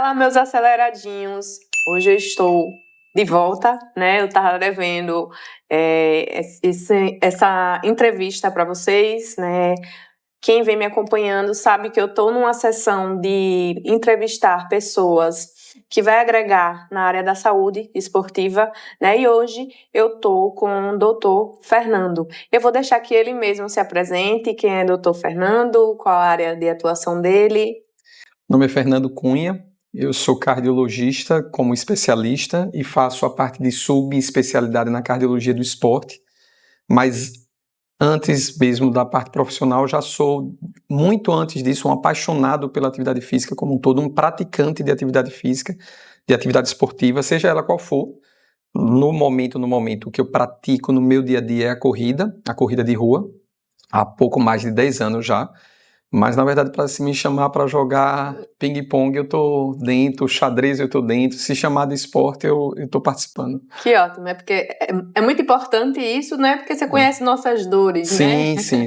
Fala, meus aceleradinhos! Hoje eu estou de volta, né? Eu estava devendo essa entrevista para vocês, né? Quem vem me acompanhando sabe que eu estou numa sessão de entrevistar pessoas que vai agregar na área da saúde esportiva, né? E hoje eu estou com o doutor Fernando. Eu vou deixar que ele mesmo se apresente, quem é doutor Fernando, qual a área de atuação dele. Meu nome é Fernando Cunha, eu sou cardiologista como especialista e faço a parte de subespecialidade na cardiologia do esporte, mas antes mesmo da parte profissional, já sou, muito antes disso, um apaixonado pela atividade física como um todo, um praticante de atividade física, de atividade esportiva, seja ela qual for. No momento, o que eu pratico no meu dia a dia é a corrida de rua, há pouco mais de 10 anos já. Mas, na verdade, para se me chamar para jogar ping-pong, eu tô dentro, xadrez eu tô dentro, se chamar de esporte, eu tô participando. Que ótimo, é porque é muito importante isso, né? Porque você conhece nossas dores, né? Sim.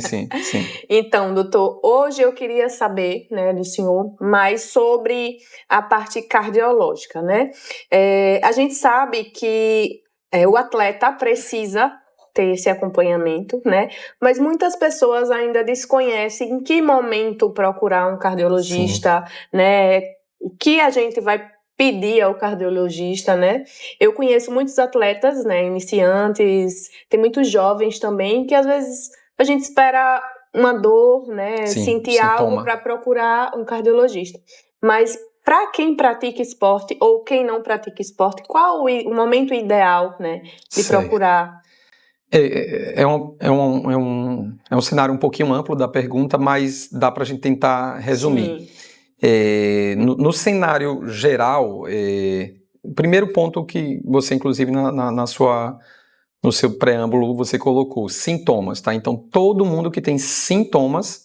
Então, doutor, hoje eu queria saber, né, do senhor mais sobre a parte cardiológica, né? A gente sabe que o atleta precisa ter esse acompanhamento, né? Mas muitas pessoas ainda desconhecem em que momento procurar um cardiologista, né? O que a gente vai pedir ao cardiologista, né? Eu conheço muitos atletas, né, iniciantes, tem muitos jovens também, que às vezes a gente espera uma dor, né, sentir algo para procurar um cardiologista. Mas para quem pratica esporte ou quem não pratica esporte, qual o momento ideal, né, de procurar? É um cenário um pouquinho amplo da pergunta, mas dá para a gente tentar resumir. No cenário geral, o primeiro ponto que você, inclusive, no seu preâmbulo, você colocou sintomas, tá? Então, todo mundo que tem sintomas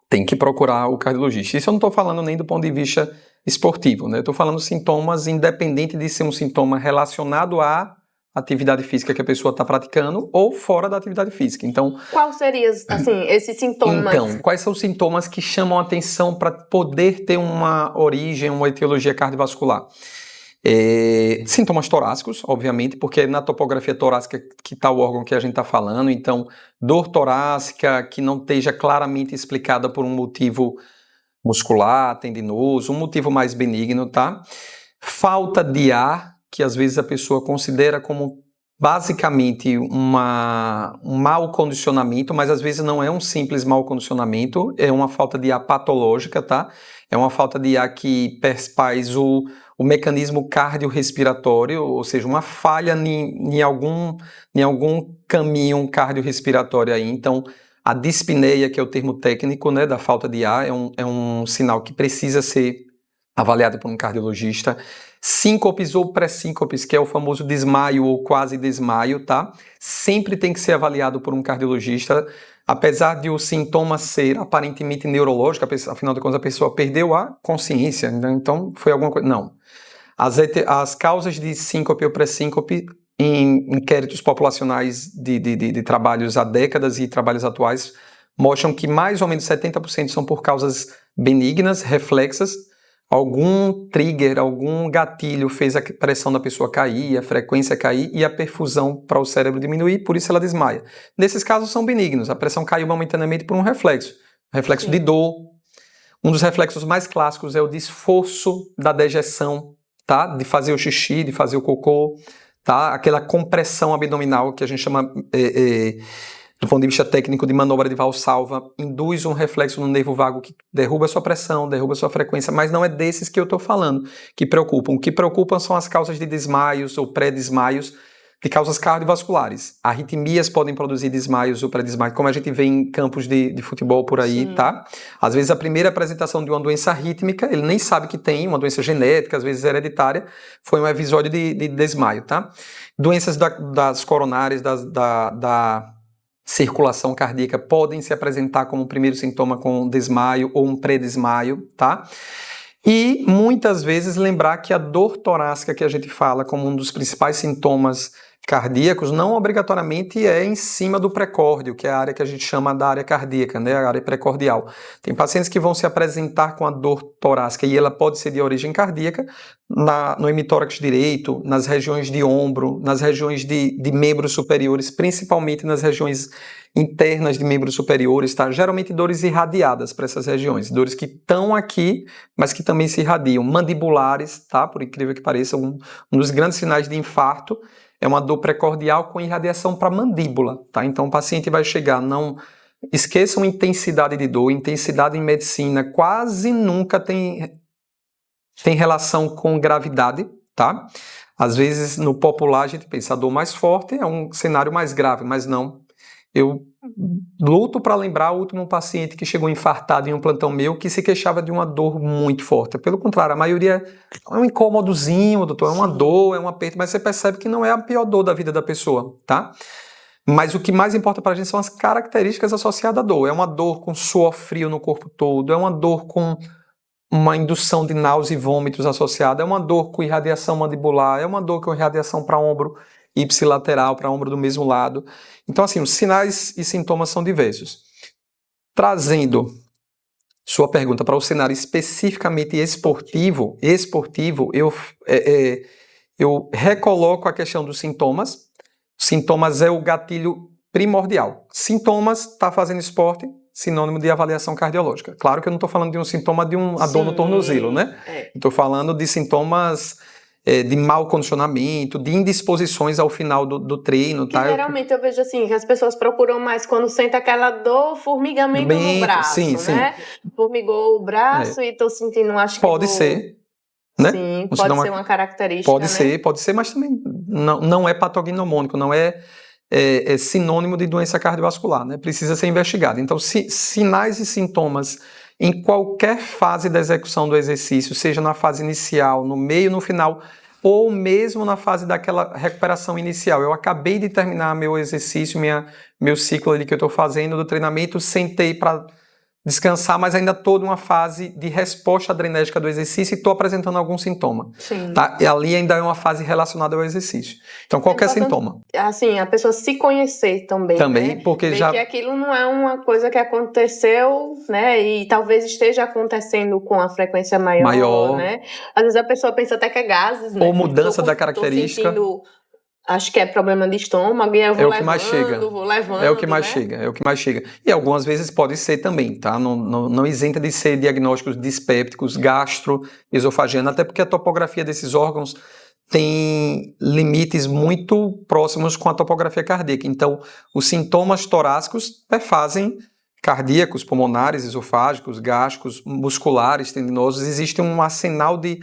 tem que procurar o cardiologista. Isso eu não estou falando nem do ponto de vista esportivo, né? Eu estou falando sintomas independente de ser um sintoma relacionado à atividade física que a pessoa está praticando ou fora da atividade física. Então, quais seriam, assim, esses sintomas? Então, quais são os sintomas que chamam a atenção para poder ter uma origem, uma etiologia cardiovascular? Sintomas torácicos, obviamente, porque é na topografia torácica que está o órgão que a gente está falando. Então, dor torácica que não esteja claramente explicada por um motivo muscular, tendinoso, um motivo mais benigno, tá? Falta de ar, que às vezes a pessoa considera como basicamente um mau condicionamento, mas às vezes não é um simples mau condicionamento, é uma falta de ar patológica, tá? É uma falta de ar que faz o mecanismo cardiorrespiratório, ou seja, uma falha em algum caminho cardiorrespiratório aí. Então, a dispneia, que é o termo técnico, né, da falta de ar, é um sinal que precisa ser avaliado por um cardiologista. Síncopes ou pré-síncopes, que é o famoso desmaio ou quase desmaio, tá? Sempre tem que ser avaliado por um cardiologista, apesar de o sintoma ser aparentemente neurológico, afinal de contas a pessoa perdeu a consciência, então foi alguma coisa. Não. As causas de síncope ou pré-síncope em inquéritos populacionais de trabalhos há décadas e trabalhos atuais mostram que mais ou menos 70% são por causas benignas, reflexas. Algum trigger, algum gatilho fez a pressão da pessoa cair, a frequência cair e a perfusão para o cérebro diminuir, por isso ela desmaia. Nesses casos são benignos, a pressão caiu momentaneamente por um reflexo de dor. Um dos reflexos mais clássicos é o de esforço da dejeção, tá? De fazer o xixi, de fazer o cocô, tá? Aquela compressão abdominal que a gente chama, do ponto de vista técnico, de manobra de Valsalva, induz um reflexo no nervo vago que derruba a sua pressão, derruba a sua frequência, mas não é desses que eu estou falando que preocupam. O que preocupam são as causas de desmaios ou pré-desmaios, de causas cardiovasculares. Arritmias podem produzir desmaios ou pré-desmaios, como a gente vê em campos de futebol por aí, tá? Às vezes a primeira apresentação de uma doença arrítmica, ele nem sabe que tem, uma doença genética, às vezes hereditária, foi um episódio de desmaio, tá? Doenças das coronárias, da circulação cardíaca podem se apresentar como primeiro sintoma com desmaio ou um pré-desmaio, tá? E muitas vezes lembrar que a dor torácica que a gente fala como um dos principais sintomas cardíacos não obrigatoriamente é em cima do precórdio, que é a área que a gente chama da área cardíaca, né, a área precordial. Tem pacientes que vão se apresentar com a dor torácica e ela pode ser de origem cardíaca no hemitórax direito, nas regiões de ombro, nas regiões de membros superiores, principalmente nas regiões internas de membros superiores, tá? Geralmente dores irradiadas para essas regiões, dores que estão aqui, mas que também se irradiam, mandibulares, tá? Por incrível que pareça, um dos grandes sinais de infarto é uma dor precordial com irradiação para a mandíbula, tá? Então o paciente vai chegar, não esqueçam intensidade de dor, intensidade em medicina quase nunca tem relação com gravidade, tá? Às vezes no popular a gente pensa a dor mais forte é um cenário mais grave, mas não. Eu luto para lembrar o último paciente que chegou infartado em um plantão meu que se queixava de uma dor muito forte. Pelo contrário, a maioria é um incômodozinho, doutor, é uma dor, é um aperto, mas você percebe que não é a pior dor da vida da pessoa, tá? Mas o que mais importa para a gente são as características associadas à dor. É uma dor com suor frio no corpo todo, é uma dor com uma indução de náusea e vômitos associada, é uma dor com irradiação mandibular, é uma dor com irradiação para ombro ipsilateral, para ombro do mesmo lado. Então, assim, os sinais e sintomas são diversos. Trazendo sua pergunta para o cenário especificamente esportivo, eu recoloco a questão dos sintomas. Sintomas é o gatilho primordial. Sintomas, está fazendo esporte, sinônimo de avaliação cardiológica. Claro que eu não estou falando de um sintoma de uma dor no tornozelo, né? Estou falando de sintomas de mau condicionamento, de indisposições ao final do treino. Tá? Geralmente eu vejo assim, que as pessoas procuram mais quando sente aquela dor, formigamento no braço, sim, né? Sim. Formigou o braço e estou sentindo, acho que... Pode ser. Né? Sim, pode ser uma característica, Pode ser, mas também não é patognomônico, não é sinônimo de doença cardiovascular, né? Precisa ser investigado. Então, sinais e sintomas em qualquer fase da execução do exercício, seja na fase inicial, no meio, no final, ou mesmo na fase daquela recuperação inicial. Eu acabei de terminar meu exercício, meu ciclo ali que eu estou fazendo do treinamento, sentei para descansar, mas ainda estou numa fase de resposta adrenérgica do exercício e estou apresentando algum sintoma. Sim. Tá? E ali ainda é uma fase relacionada ao exercício. Então, qualquer sintoma. Assim, a pessoa se conhecer também. Também, né? porque ver que aquilo não é uma coisa que aconteceu, né? E talvez esteja acontecendo com a frequência maior. Né? Às vezes a pessoa pensa até que é gases, né? Ou mudança da característica. Tô sentindo... Acho que é problema de estômago e eu vou vou levando. É o que mais chega. E algumas vezes pode ser também, tá? Não isenta de ser diagnósticos dispépticos, gastroesofagianos, até porque a topografia desses órgãos tem limites muito próximos com a topografia cardíaca. Então, os sintomas torácicos perfazem cardíacos, pulmonares, esofágicos, gástricos, musculares, tendinosos. Existe um arsenal de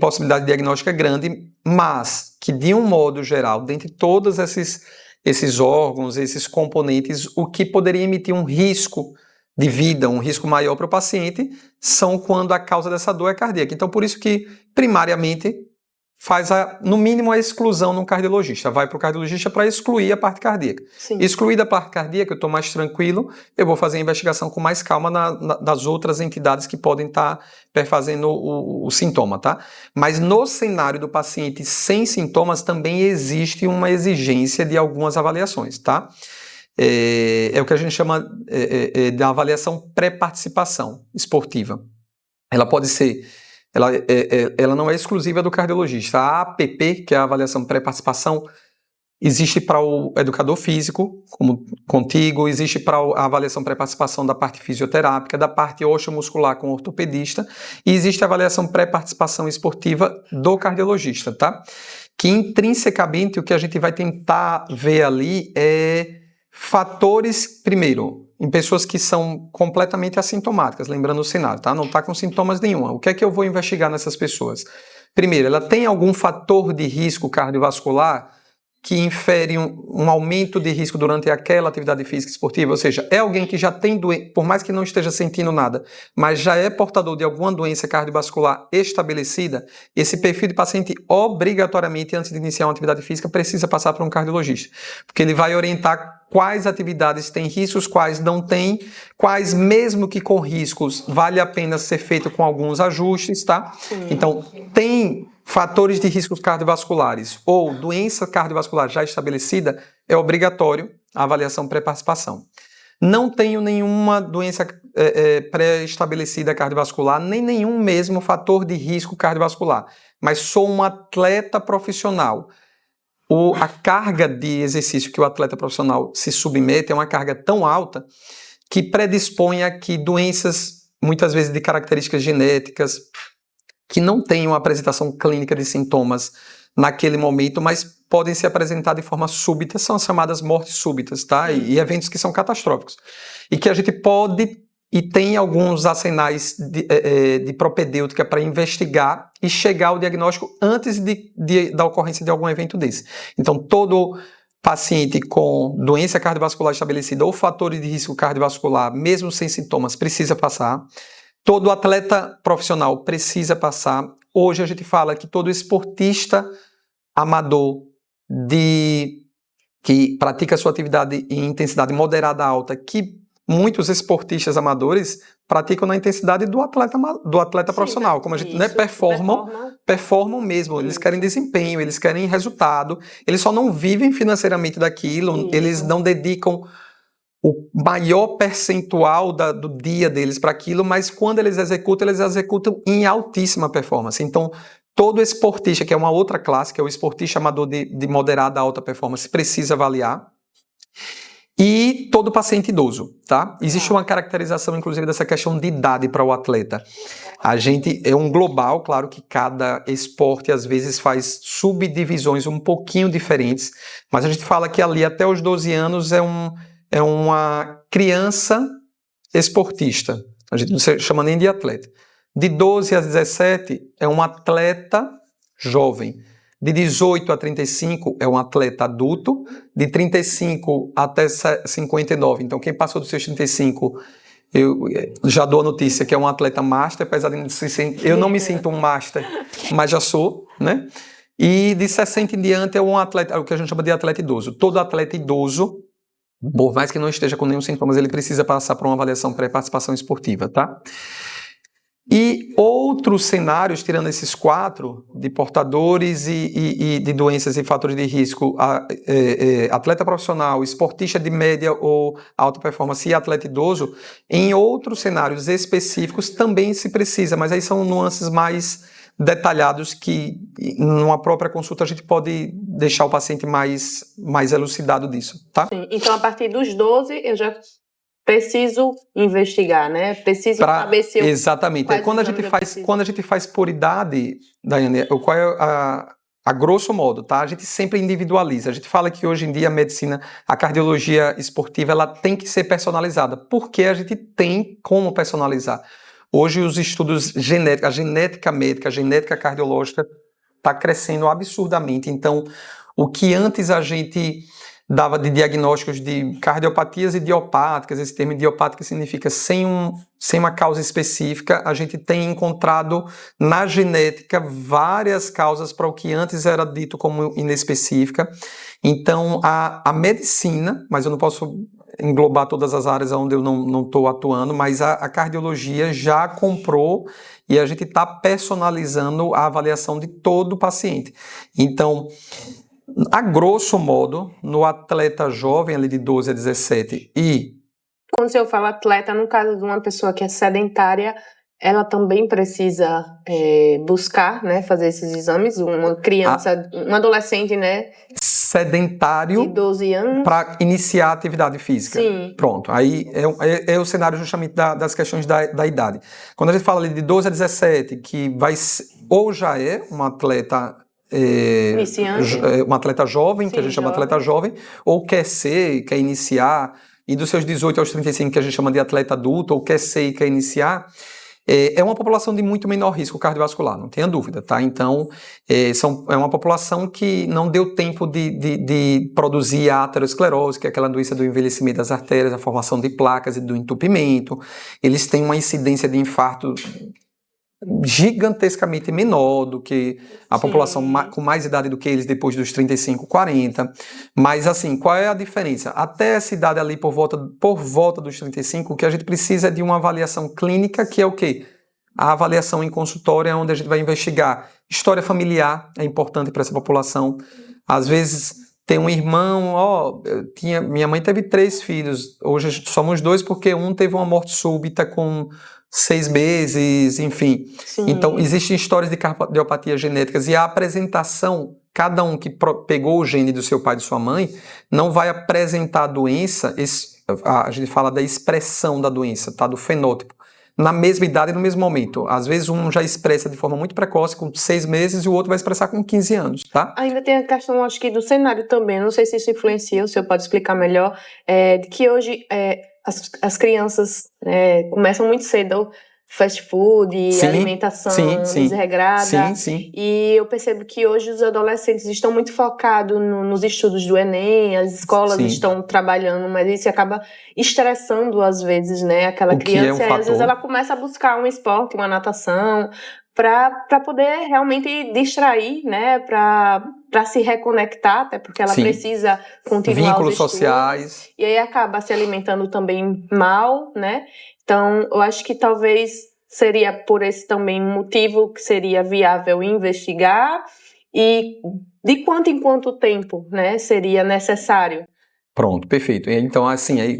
possibilidade diagnóstica grande, mas que de um modo geral, dentre todos esses órgãos, esses componentes, o que poderia emitir um risco de vida, um risco maior para o paciente, são quando a causa dessa dor é cardíaca. Então, por isso que, primariamente, faz no mínimo a exclusão no cardiologista. Vai para o cardiologista para excluir a parte cardíaca. Sim. Excluída a parte cardíaca, eu estou mais tranquilo, eu vou fazer a investigação com mais calma das outras entidades que podem estar perfazendo o sintoma, tá? Mas no cenário do paciente sem sintomas também existe uma exigência de algumas avaliações, tá? É o que a gente chama da avaliação pré-participação esportiva. Ela pode ser... Ela não é exclusiva do cardiologista. A APP, que é a avaliação pré-participação, existe para o educador físico, como contigo, existe para a avaliação pré-participação da parte fisioterápica, da parte osteomuscular com o ortopedista, e existe a avaliação pré-participação esportiva do cardiologista, tá? Que intrinsecamente o que a gente vai tentar ver ali é fatores, primeiro, em pessoas que são completamente assintomáticas, lembrando o cenário, tá? Não está com sintomas nenhum. O que é que eu vou investigar nessas pessoas? Primeiro, ela tem algum fator de risco cardiovascular que infere um aumento de risco durante aquela atividade física esportiva? Ou seja, é alguém que já tem doença, por mais que não esteja sentindo nada, mas já é portador de alguma doença cardiovascular estabelecida, esse perfil de paciente obrigatoriamente, antes de iniciar uma atividade física, precisa passar por um cardiologista, porque ele vai orientar quais atividades têm riscos, quais não têm, quais mesmo que com riscos vale a pena ser feito com alguns ajustes, tá? Sim. Então, tem fatores de riscos cardiovasculares ou doença cardiovascular já estabelecida, é obrigatório a avaliação pré-participação. Não tenho nenhuma doença pré-estabelecida cardiovascular, nem nenhum mesmo fator de risco cardiovascular, mas sou um atleta profissional. A carga de exercício que o atleta profissional se submete é uma carga tão alta que predispõe a que doenças, muitas vezes de características genéticas, que não tenham apresentação clínica de sintomas naquele momento, mas podem se apresentar de forma súbita, são as chamadas mortes súbitas, tá? E eventos que são catastróficos. E que a gente pode e tem alguns arsenais de propedêutica para investigar e chegar ao diagnóstico antes da ocorrência de algum evento desse. Então, todo paciente com doença cardiovascular estabelecida ou fatores de risco cardiovascular, mesmo sem sintomas, precisa passar. Todo atleta profissional precisa passar. Hoje a gente fala que todo esportista amador que pratica sua atividade em intensidade moderada a alta, que muitos esportistas amadores praticam na intensidade do atleta profissional, como a gente performam mesmo, eles querem desempenho, eles querem resultado, eles só não vivem financeiramente daquilo, eles não dedicam o maior percentual do dia deles para aquilo, mas quando eles executam em altíssima performance. Então, todo esportista, que é uma outra classe, que é o esportista amador de moderada a alta performance, precisa avaliar. E todo paciente idoso, tá? Existe uma caracterização, inclusive, dessa questão de idade para o atleta. A gente é um global, claro que cada esporte às vezes faz subdivisões um pouquinho diferentes, mas a gente fala que ali até os 12 anos é uma criança esportista. A gente não chama nem de atleta. De 12 a 17 é um atleta jovem. De 18 a 35 é um atleta adulto. De 35 até 59, então quem passou dos seus 35, eu já dou a notícia que é um atleta master, apesar de eu não me sinto um master, mas já sou, né? E de 60 em diante é um atleta, o que a gente chama de atleta idoso. Todo atleta idoso, por mais que não esteja com nenhum sintomas, ele precisa passar por uma avaliação pré-participação esportiva, tá? E outros cenários, tirando esses 4, de portadores e de doenças e fatores de risco, atleta profissional, esportista de média ou alta performance e atleta idoso, em outros cenários específicos também se precisa, mas aí são nuances mais detalhados que numa própria consulta a gente pode deixar o paciente mais elucidado disso, tá? Sim, então a partir dos 12 eu já preciso investigar, né? Preciso saber se eu... Exatamente. Quando a gente faz por idade, Daiane, qual é a grosso modo, tá? A gente sempre individualiza. A gente fala que hoje em dia a medicina, a cardiologia esportiva, ela tem que ser personalizada, porque a gente tem como personalizar. Hoje os estudos genéticos, a genética médica, a genética cardiológica está crescendo absurdamente. Então, o que antes a gente dava de diagnósticos de cardiopatias idiopáticas, esse termo idiopática significa sem uma causa específica, a gente tem encontrado na genética várias causas para o que antes era dito como inespecífica. Então, a medicina, mas eu não posso englobar todas as áreas onde eu não estou atuando, mas a cardiologia já comprou e a gente está personalizando a avaliação de todo o paciente. Então, a grosso modo, no atleta jovem, ali de 12 a 17 Quando eu falo atleta, no caso de uma pessoa que é sedentária, ela também precisa buscar, né, fazer esses exames, uma criança, um adolescente, né? Sedentário de 12 anos para iniciar a atividade física. Sim. Pronto, aí é o cenário justamente das questões da idade. Quando a gente fala ali de 12 a 17, que ou já é um atleta um atleta jovem, que a gente chama de atleta jovem, ou quer iniciar, e dos seus 18 aos 35, que a gente chama de atleta adulto, ou quer ser e quer iniciar, é uma população de muito menor risco cardiovascular, não tenha dúvida, tá? Então, é uma população que não deu tempo de produzir a aterosclerose, que é aquela doença do envelhecimento das artérias, a formação de placas e do entupimento. Eles têm uma incidência de infarto gigantescamente menor do que a população com mais idade do que eles depois dos 35, 40. Mas assim, qual é a diferença? Até essa idade ali por volta dos 35, o que a gente precisa é de uma avaliação clínica, que é o quê? A avaliação em consultório é onde a gente vai investigar. História familiar é importante para essa população. Às vezes tem um irmão, minha mãe teve 3 filhos, hoje somos 2 porque um teve uma morte súbita com 6 meses, enfim. Sim. Então, existem histórias de cardiopatias genéticas e a apresentação, cada um que pegou o gene do seu pai e de sua mãe, não vai apresentar a doença, a gente fala da expressão da doença, tá? Do fenótipo, na mesma idade e no mesmo momento. Às vezes um já expressa de forma muito precoce, com 6 meses, e o outro vai expressar com 15 anos, tá? Ainda tem a questão, acho que, do cenário também, não sei se isso influencia, o senhor pode explicar melhor, de que hoje as crianças começam muito cedo, fast food, Sim, alimentação desregrada, sim. E eu percebo que hoje os adolescentes estão muito focados nos estudos do Enem, as escolas estão trabalhando, mas isso acaba estressando às vezes, né, aquela criança, e às vezes ela começa a buscar um esporte, uma natação, para poder realmente distrair, né, para se reconectar, até porque ela precisa continuar vínculos os estudos, sociais, e aí acaba se alimentando também mal, né? Então, eu acho que talvez seria por esse também motivo que seria viável investigar, e de quanto em quanto tempo, né, seria necessário. Pronto, perfeito. Então, assim, aí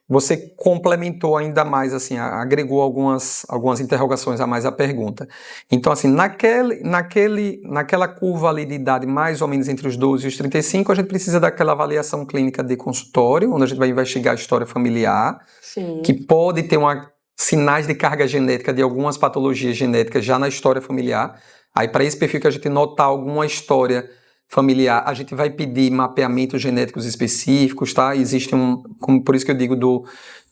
você complementou ainda mais, assim, agregou algumas interrogações a mais à pergunta. Então, assim, naquela curva ali de idade, mais ou menos entre os 12 e os 35, a gente precisa daquela avaliação clínica de consultório, onde a gente vai investigar a história familiar, que pode ter sinais de carga genética de algumas patologias genéticas já na história familiar. Aí, para esse perfil que a gente notar alguma história familiar, a gente vai pedir mapeamentos genéticos específicos, tá? Existe por isso que eu digo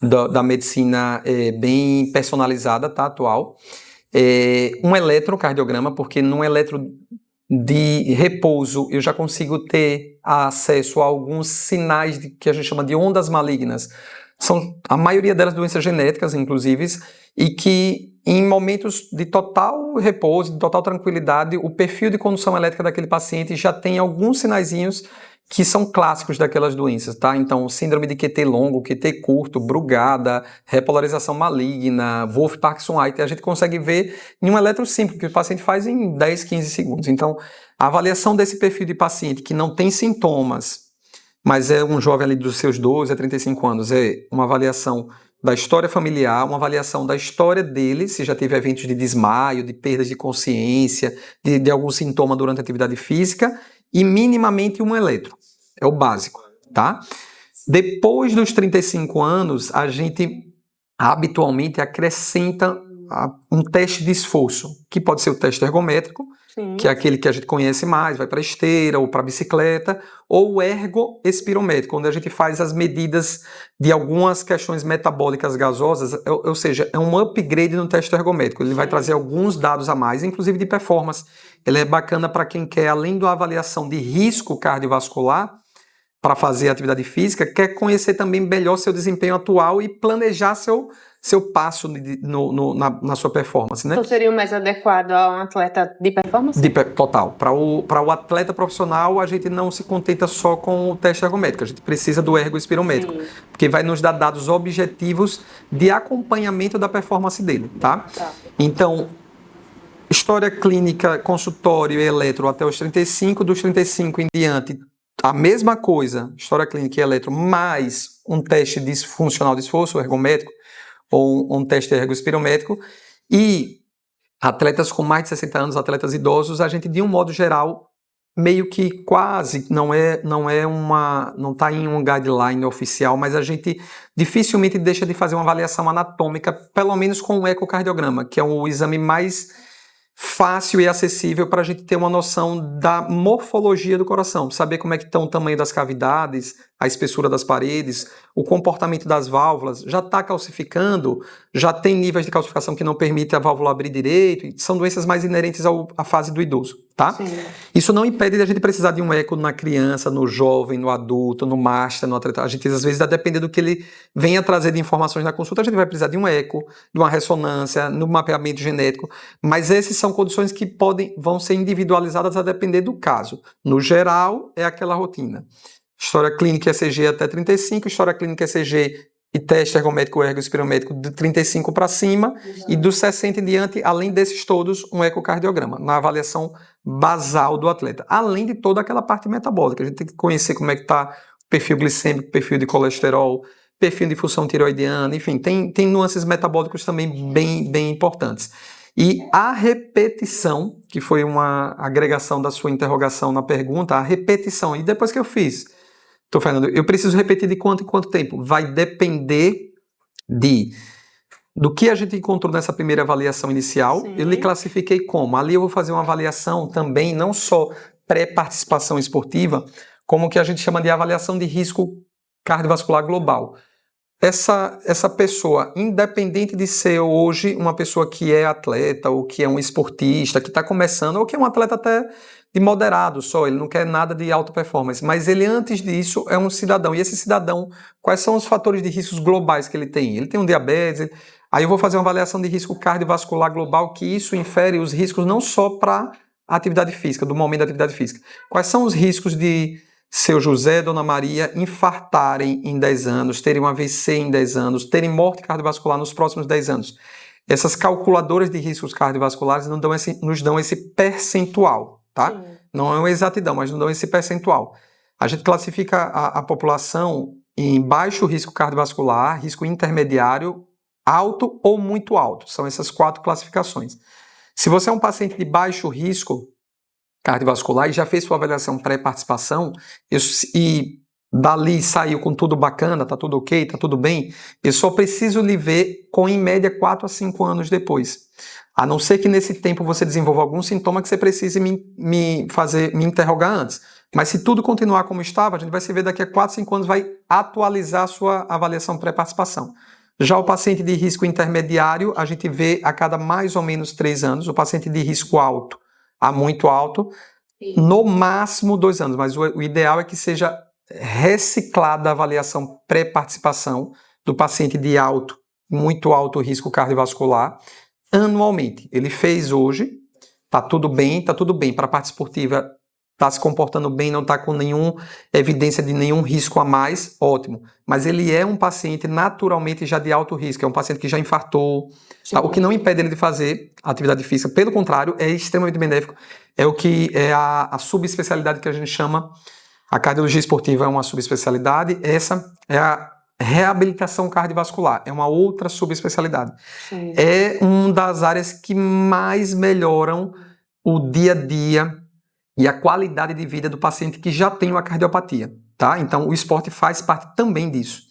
da medicina bem personalizada, tá? Atual. Um eletrocardiograma, porque num eletro de repouso eu já consigo ter acesso a alguns sinais que a gente chama de ondas malignas. São a maioria delas doenças genéticas, inclusive, e que em momentos de total repouso, de total tranquilidade, o perfil de condução elétrica daquele paciente já tem alguns sinaizinhos que são clássicos daquelas doenças, tá? Então, síndrome de QT longo, QT curto, Brugada, repolarização maligna, Wolff-Parkinson-White, a gente consegue ver em um eletro simples, que o paciente faz em 10, 15 segundos. Então, a avaliação desse perfil de paciente que não tem sintomas, mas é um jovem ali dos seus 12 a 35 anos, é uma avaliação da história familiar, uma avaliação da história dele, se já teve eventos de desmaio, de perdas de consciência, de algum sintoma durante a atividade física, e minimamente um eletro. É o básico, tá? Depois dos 35 anos, a gente habitualmente acrescenta um teste de esforço, que pode ser o teste ergométrico, que é aquele que a gente conhece mais, vai para esteira ou para bicicleta, ou o ergoespirométrico, onde a gente faz as medidas de algumas questões metabólicas gasosas, ou seja, é um upgrade no teste ergométrico. Ele vai trazer alguns dados a mais, inclusive de performance. Ele é bacana para quem quer, além da avaliação de risco cardiovascular, para fazer atividade física, quer conhecer também melhor seu desempenho atual e planejar seu passo na sua performance, né? Então seria o mais adequado a um atleta de performance? Total. Para o atleta profissional, a gente não se contenta só com o teste ergométrico, a gente precisa do ergoespirométrico, porque vai nos dar dados objetivos de acompanhamento da performance dele, tá? Então, história clínica, consultório e eletro até os 35, dos 35 em diante, a mesma coisa, história clínica e eletro, mais um teste funcional de esforço ergométrico, ou um teste ergoespirométrico, e atletas com mais de 60 anos, atletas idosos, a gente, de um modo geral, meio que quase, não está em um guideline oficial, mas a gente dificilmente deixa de fazer uma avaliação anatômica, pelo menos com o ecocardiograma, que é o exame mais fácil e acessível para a gente ter uma noção da morfologia do coração, saber como é que estão o tamanho das cavidades, a espessura das paredes, o comportamento das válvulas, já está calcificando, já tem níveis de calcificação que não permitem a válvula abrir direito, são doenças mais inerentes à fase do idoso, tá? Isso não impede de a gente precisar de um eco na criança, no jovem, no adulto, no master, no atleta. A gente, às vezes, a depender do que ele venha trazer de informações na consulta, a gente vai precisar de um eco, de uma ressonância, no mapeamento genético, mas essas são condições que vão ser individualizadas a depender do caso. No geral, é aquela rotina. História clínica ECG até 35, história clínica ECG e teste ergométrico, ergospirométrico de 35 para cima, e dos 60 em diante, além desses todos, um ecocardiograma, na avaliação basal do atleta. Além de toda aquela parte metabólica, a gente tem que conhecer como é que está o perfil glicêmico, perfil de colesterol, perfil de função tiroidiana, enfim, tem nuances metabólicas também bem importantes. E a repetição, que foi uma agregação da sua interrogação na pergunta, a repetição, e depois que eu fiz, Fernando, eu preciso repetir de quanto em quanto tempo? Vai depender do que a gente encontrou nessa primeira avaliação inicial. Sim. Eu lhe classifiquei como. Ali eu vou fazer uma avaliação também, não só pré-participação esportiva, como o que a gente chama de avaliação de risco cardiovascular global. Essa pessoa, independente de ser hoje uma pessoa que é atleta ou que é um esportista, que está começando, ou que é um atleta até de moderado só, ele não quer nada de alta performance, mas ele antes disso é um cidadão. E esse cidadão, quais são os fatores de riscos globais que ele tem? Ele tem um diabetes, aí eu vou fazer uma avaliação de risco cardiovascular global, que isso infere os riscos não só para a atividade física, do momento da atividade física. Quais são os riscos de seu José, Dona Maria, infartarem em 10 anos, terem um AVC em 10 anos, terem morte cardiovascular nos próximos 10 anos? Essas calculadoras de riscos cardiovasculares nos dão esse percentual, tá? Sim. Não é uma exatidão, mas nos dão esse percentual. A gente classifica a população em baixo risco cardiovascular, risco intermediário, alto ou muito alto. São essas 4 classificações. Se você é um paciente de baixo risco cardiovascular e já fez sua avaliação pré-participação e dali saiu com tudo bacana, tá tudo ok, tá tudo bem, eu só preciso lhe ver com em média 4 a 5 anos depois. A não ser que nesse tempo você desenvolva algum sintoma que você precise me interrogar antes. Mas se tudo continuar como estava, a gente vai se ver daqui a 4, 5 anos, vai atualizar a sua avaliação pré-participação. Já o paciente de risco intermediário, a gente vê a cada mais ou menos 3 anos. O paciente de risco alto, a muito alto, no máximo 2 anos. Mas o ideal é que seja reciclada a avaliação pré-participação do paciente de alto, muito alto risco cardiovascular, anualmente. Ele fez hoje, tá tudo bem. Para a parte esportiva, está se comportando bem, não está com nenhuma evidência de nenhum risco a mais, ótimo. Mas ele é um paciente naturalmente já de alto risco, é um paciente que já infartou, tá? O que não impede ele de fazer atividade física, pelo contrário, é extremamente benéfico. É o que é a subespecialidade que a gente chama, a cardiologia esportiva é uma subespecialidade, essa é a reabilitação cardiovascular, é uma outra subespecialidade. Sim. É uma das áreas que mais melhoram o dia a dia e a qualidade de vida do paciente que já tem uma cardiopatia, tá? Então, o esporte faz parte também disso.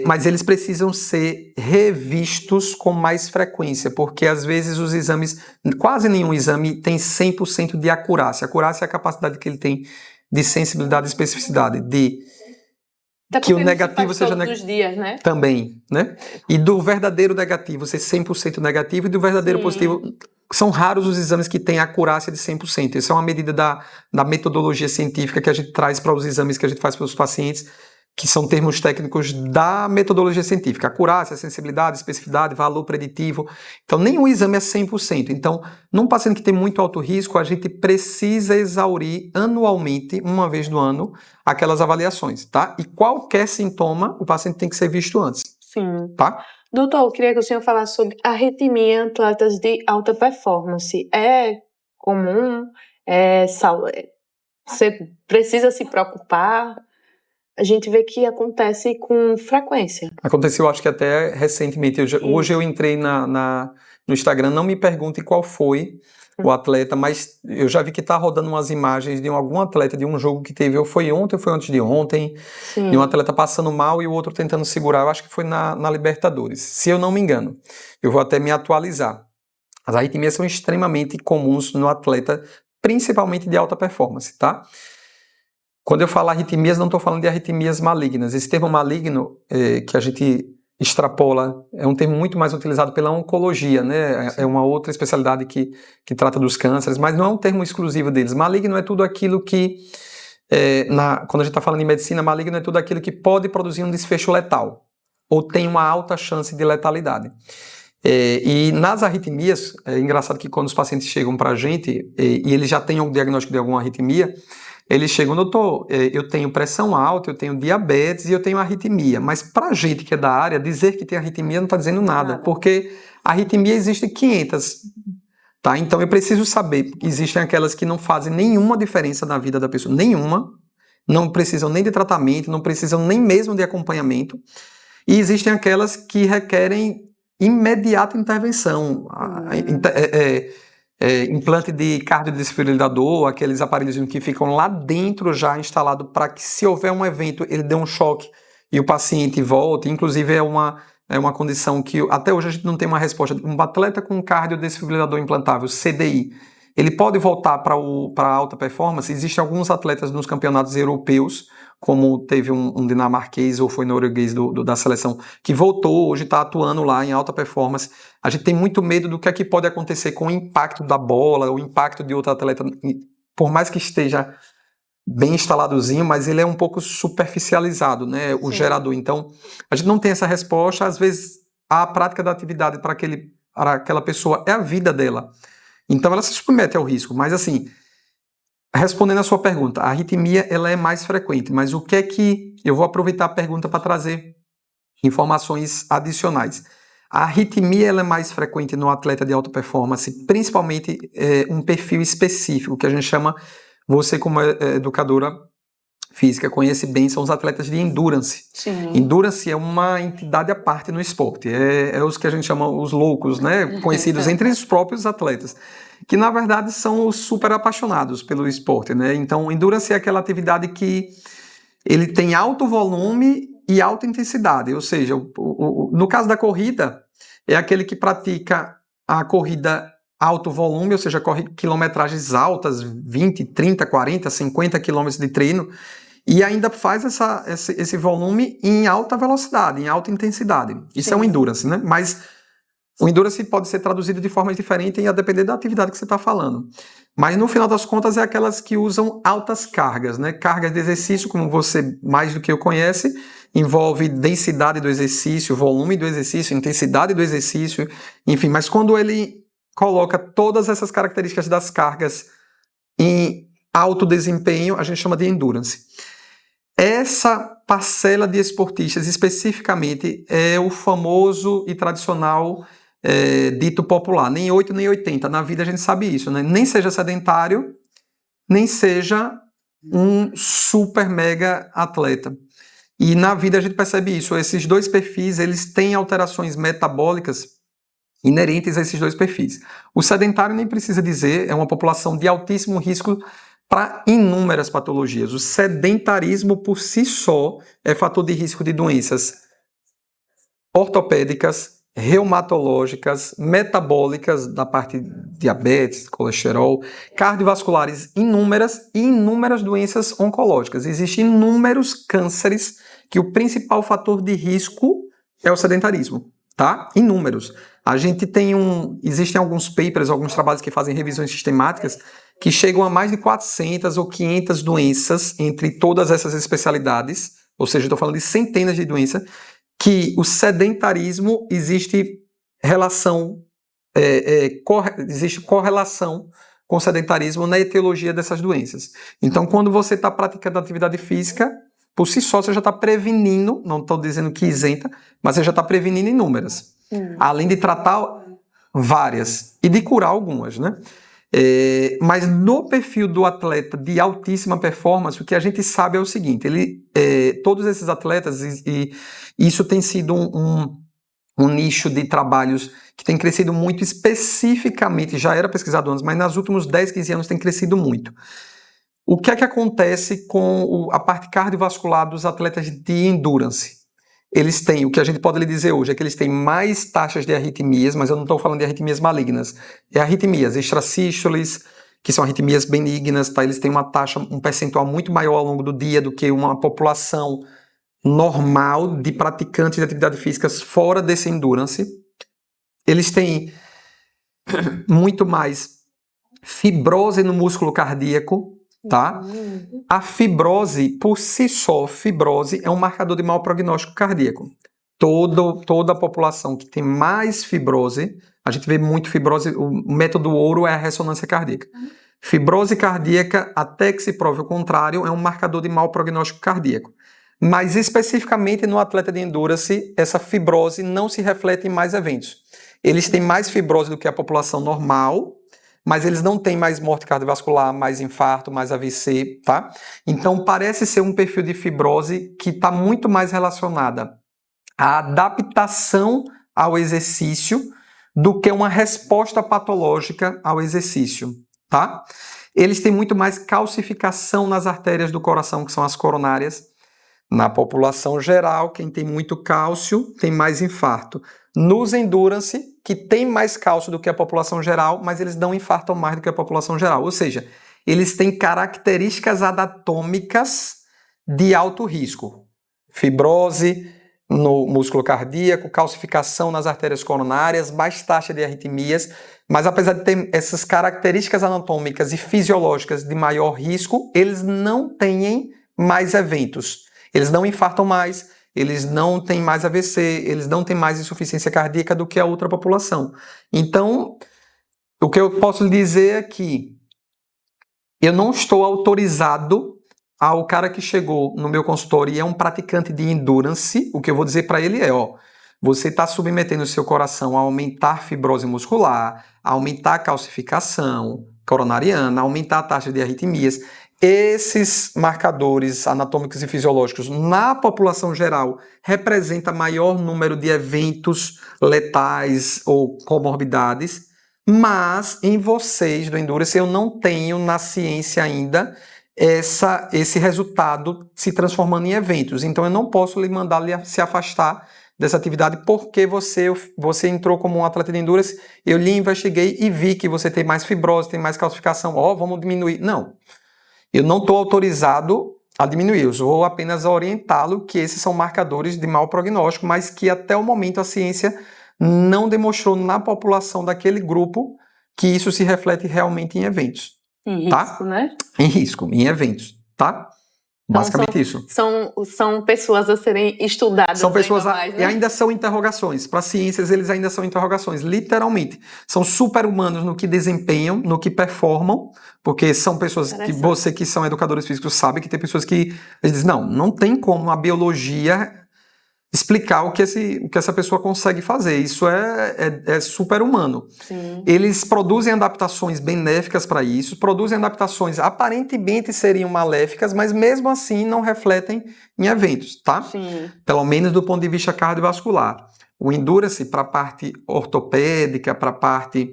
Mas eles precisam ser revistos com mais frequência, porque às vezes os exames, quase nenhum exame tem 100% de acurácia. A acurácia é a capacidade que ele tem de sensibilidade e especificidade, que o negativo seja todos os dias, né? Também, né? E do verdadeiro negativo ser 100% negativo e do verdadeiro positivo. São raros os exames que têm acurácia de 100%. Essa é uma medida da metodologia científica que a gente traz para os exames que a gente faz para os pacientes, que são termos técnicos da metodologia científica. Acurácia, sensibilidade, especificidade, valor preditivo. Então, nenhum exame é 100%. Então, num paciente que tem muito alto risco, a gente precisa exaurir anualmente, uma vez no ano, aquelas avaliações, tá? E qualquer sintoma, o paciente tem que ser visto antes. Sim. Tá? Doutor, eu queria que o senhor falasse sobre arritmia em atletas de alta performance. É comum? Você precisa se preocupar? A gente vê que acontece com frequência. Aconteceu, acho que até recentemente. Hoje eu entrei no Instagram, não me pergunte qual foi o atleta, mas eu já vi que está rodando umas imagens de algum atleta de um jogo que teve, ou foi ontem ou foi antes de ontem, de um atleta passando mal e o outro tentando segurar. Eu acho que foi na Libertadores, se eu não me engano. Eu vou até me atualizar. As arritmias são extremamente comuns no atleta, principalmente de alta performance, tá? Quando eu falo arritmias, não estou falando de arritmias malignas. Esse termo maligno, que a gente extrapola, é um termo muito mais utilizado pela oncologia, né? É uma outra especialidade que trata dos cânceres, mas não é um termo exclusivo deles. Maligno é tudo aquilo que, quando a gente está falando em medicina, maligno é tudo aquilo que pode produzir um desfecho letal, ou tem uma alta chance de letalidade. E nas arritmias, é engraçado que quando os pacientes chegam para a gente e eles já têm o diagnóstico de alguma arritmia, Eles chegam, doutor, eu tenho pressão alta, eu tenho diabetes e eu tenho arritmia. Mas pra gente que é da área, dizer que tem arritmia não está dizendo nada, porque arritmia existe 500, tá? Então eu preciso saber, existem aquelas que não fazem nenhuma diferença na vida da pessoa, nenhuma, não precisam nem de tratamento, não precisam nem mesmo de acompanhamento, e existem aquelas que requerem imediata intervenção, implante de cardiodesfibrilador, aqueles aparelhos que ficam lá dentro já instalado para que, se houver um evento, ele dê um choque e o paciente volte. Inclusive é uma condição que até hoje a gente não tem uma resposta. Um atleta com cardiodesfibrilador implantável, CDI, ele pode voltar para a alta performance? Existem alguns atletas nos campeonatos europeus, como teve um dinamarquês ou foi norueguês da seleção, que voltou, hoje está atuando lá em alta performance. A gente tem muito medo do que é que pode acontecer com o impacto da bola, o impacto de outro atleta, por mais que esteja bem instaladozinho, mas ele é um pouco superficializado, né, o gerador. Então, a gente não tem essa resposta. Às vezes, a prática da atividade para aquela pessoa é a vida dela. Então, ela se submete ao risco. Mas, assim, respondendo a sua pergunta, a arritmia ela é mais frequente, mas o que é que... Eu vou aproveitar a pergunta para trazer informações adicionais. A arritmia ela é mais frequente no atleta de alta performance, principalmente um perfil específico, que a gente chama, você como educadora física conhece bem, são os atletas de endurance. Sim. Endurance é uma entidade à parte no esporte, é os que a gente chama os loucos, né? Conhecidos entre os próprios atletas, que na verdade são os super apaixonados pelo esporte, né? Então, endurance é aquela atividade que ele tem alto volume e alta intensidade, ou seja, no caso da corrida, é aquele que pratica a corrida alto volume, ou seja, corre quilometragens altas, 20, 30, 40, 50 quilômetros de treino, e ainda faz esse volume em alta velocidade, em alta intensidade. Isso é um endurance, né? Mas o endurance pode ser traduzido de formas diferentes a depender da atividade que você está falando. Mas no final das contas é aquelas que usam altas cargas, né? Cargas de exercício, como você mais do que eu conhece, envolve densidade do exercício, volume do exercício, intensidade do exercício, enfim. Mas quando ele coloca todas essas características das cargas em alto desempenho, a gente chama de endurance. Essa parcela de esportistas especificamente é o famoso e tradicional dito popular, nem 8 nem 80. Na vida a gente sabe isso, né? Nem seja sedentário, nem seja um super mega atleta. E na vida a gente percebe isso. Esses dois perfis, eles têm alterações metabólicas inerentes a esses dois perfis. O sedentário nem precisa dizer, é uma população de altíssimo risco para inúmeras patologias. O sedentarismo por si só é fator de risco de doenças ortopédicas, reumatológicas, metabólicas, da parte de diabetes, colesterol, cardiovasculares, inúmeras e inúmeras doenças oncológicas. Existem inúmeros cânceres que o principal fator de risco é o sedentarismo, tá? Inúmeros. A gente tem existem alguns papers, alguns trabalhos que fazem revisões sistemáticas que chegam a mais de 400 ou 500 doenças entre todas essas especialidades, ou seja, estou falando de centenas de doenças, que o sedentarismo existe existe correlação com o sedentarismo na etiologia dessas doenças. Então, quando você está praticando atividade física, por si só você já está prevenindo, não estou dizendo que isenta, mas você já está prevenindo inúmeras. Além de tratar várias e de curar algumas, né? Mas no perfil do atleta de altíssima performance, o que a gente sabe é o seguinte, todos esses atletas, e isso tem sido um nicho de trabalhos que tem crescido muito especificamente, já era pesquisado antes, mas nos últimos 10, 15 anos tem crescido muito. O que é que acontece com a parte cardiovascular dos atletas de endurance? Eles têm, o que a gente pode lhe dizer hoje é que eles têm mais taxas de arritmias, mas eu não estou falando de arritmias malignas, arritmias extrasístoles, que são arritmias benignas, tá? Eles têm uma taxa, um percentual muito maior ao longo do dia do que uma população normal de praticantes de atividade física fora desse endurance. Eles têm muito mais fibrose no músculo cardíaco, tá? A fibrose, por si só, fibrose é um marcador de mau prognóstico cardíaco. Toda a população que tem mais fibrose, a gente vê muito fibrose, o método ouro é a ressonância cardíaca. Fibrose cardíaca, até que se prove o contrário, é um marcador de mau prognóstico cardíaco. Mas especificamente no atleta de endurance, essa fibrose não se reflete em mais eventos. Eles têm mais fibrose do que a população normal, mas eles não têm mais morte cardiovascular, mais infarto, mais AVC, tá? Então parece ser um perfil de fibrose que está muito mais relacionada à adaptação ao exercício do que uma resposta patológica ao exercício, tá? Eles têm muito mais calcificação nas artérias do coração, que são as coronárias. Na população geral, quem tem muito cálcio tem mais infarto. Nos endurance, que tem mais cálcio do que a população geral, mas eles não infartam mais do que a população geral. Ou seja, eles têm características anatômicas de alto risco. Fibrose no músculo cardíaco, calcificação nas artérias coronárias, baixa taxa de arritmias, mas apesar de ter essas características anatômicas e fisiológicas de maior risco, eles não têm mais eventos. Eles não infartam mais, eles não têm mais AVC, eles não têm mais insuficiência cardíaca do que a outra população. Então, o que eu posso lhe dizer é que eu não estou autorizado ao cara que chegou no meu consultório e é um praticante de endurance, o que eu vou dizer para ele é, você está submetendo o seu coração a aumentar fibrose muscular, a aumentar a calcificação coronariana, a aumentar a taxa de arritmias. Esses marcadores anatômicos e fisiológicos na população geral representam maior número de eventos letais ou comorbidades, mas em vocês do Endurance eu não tenho na ciência ainda esse resultado se transformando em eventos. Então eu não posso lhe mandar se afastar dessa atividade porque você entrou como um atleta de Endurance, eu lhe investiguei e vi que você tem mais fibrose, tem mais calcificação, vamos diminuir. Não. Eu não estou autorizado a diminuir, eu vou apenas orientá-lo que esses são marcadores de mau prognóstico, mas que até o momento a ciência não demonstrou na população daquele grupo que isso se reflete realmente em eventos. Em risco, né? Em risco, em eventos, tá? Então, basicamente isso. São pessoas a serem estudadas. São pessoas ainda mais, né? E ainda são interrogações. Para ciências, eles ainda são interrogações, literalmente. São super-humanos no que desempenham, no que performam, porque são pessoas que você que são educadores físicos sabe que tem pessoas que eles dizem, não tem como a biologia explicar o que essa pessoa consegue fazer. Isso é super-humano. Sim. Eles produzem adaptações benéficas para isso, produzem adaptações aparentemente seriam maléficas, mas mesmo assim não refletem em eventos, tá? Sim. Pelo menos do ponto de vista cardiovascular. O Endurance, para a parte ortopédica, para a parte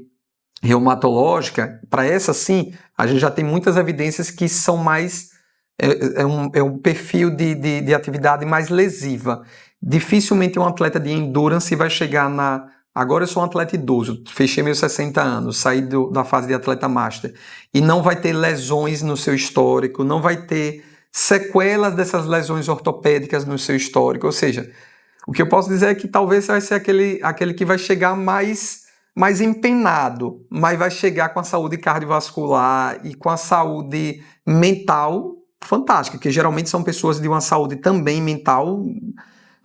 reumatológica, para essa sim, a gente já tem muitas evidências que são mais... É um perfil de atividade mais lesiva. Dificilmente um atleta de endurance vai chegar na... Agora eu sou um atleta idoso, fechei meus 60 anos, saí da fase de atleta master, e não vai ter lesões no seu histórico, não vai ter sequelas dessas lesões ortopédicas no seu histórico. Ou seja, o que eu posso dizer é que talvez vai ser aquele que vai chegar mais empenado, mas vai chegar com a saúde cardiovascular e com a saúde mental fantástica, que geralmente são pessoas de uma saúde também mental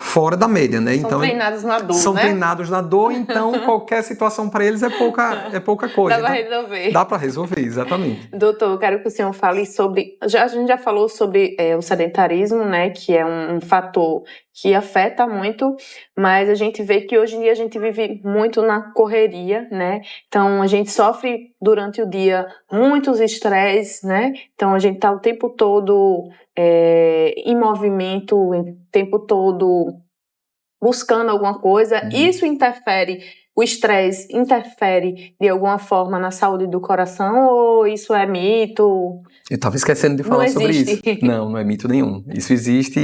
fora da média, né? São treinados na dor, São né? treinados na dor, então qualquer situação para eles é pouca coisa. Dá para resolver. Dá para resolver, exatamente. Doutor, eu quero que o senhor fale sobre... a gente já falou sobre o sedentarismo, né? Que é um fator que afeta muito, mas a gente vê que hoje em dia a gente vive muito na correria, né? Então a gente sofre durante o dia muitos estresses, né? Então a gente está o tempo todo em movimento, o tempo todo buscando alguma coisa. Isso interfere, o estresse interfere de alguma forma na saúde do coração ou isso é mito? Eu estava esquecendo de falar sobre isso. Não é mito nenhum. Isso existe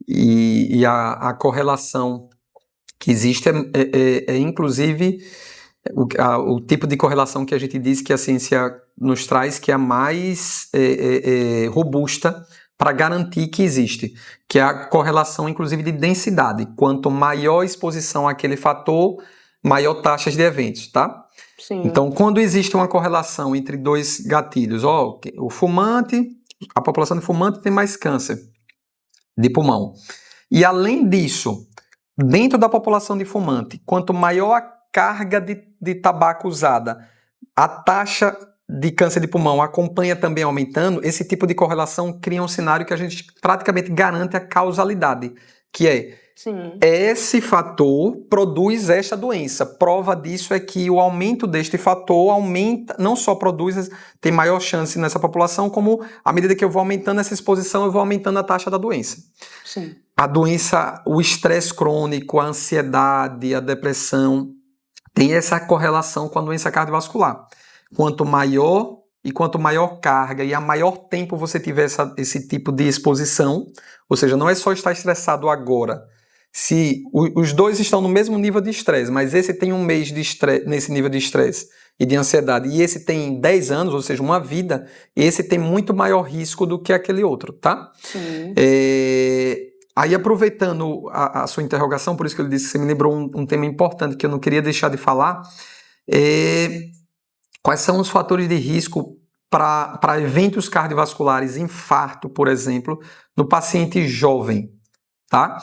e a correlação que existe é inclusive o tipo de correlação que a gente diz que a ciência nos traz que é a mais robusta para garantir que existe, que é a correlação inclusive de densidade. Quanto maior exposição àquele fator, maior taxas de eventos, tá? Sim. Então, quando existe uma correlação entre dois gatilhos, o fumante, a população de fumante tem mais câncer de pulmão. E além disso, dentro da população de fumante, quanto maior a carga de tabaco usada, a taxa de câncer de pulmão acompanha também aumentando, esse tipo de correlação cria um cenário que a gente praticamente garante a causalidade, que é Sim. esse fator produz esta doença. Prova disso é que o aumento deste fator aumenta, não só produz, tem maior chance nessa população, como à medida que eu vou aumentando essa exposição, eu vou aumentando a taxa da doença. Sim. A doença, o estresse crônico, a ansiedade, a depressão, tem essa correlação com a doença cardiovascular. Quanto maior carga e a maior tempo você tiver esse tipo de exposição, ou seja, não é só estar estressado agora. Se os dois estão no mesmo nível de estresse, mas esse tem um mês de estresse, nesse nível de estresse e de ansiedade, e esse tem 10 anos, ou seja, uma vida, esse tem muito maior risco do que aquele outro, tá? Sim. Aí, aproveitando a sua interrogação, por isso que eu disse que você me lembrou um tema importante que eu não queria deixar de falar, quais são os fatores de risco para eventos cardiovasculares, infarto, por exemplo, no paciente jovem, tá?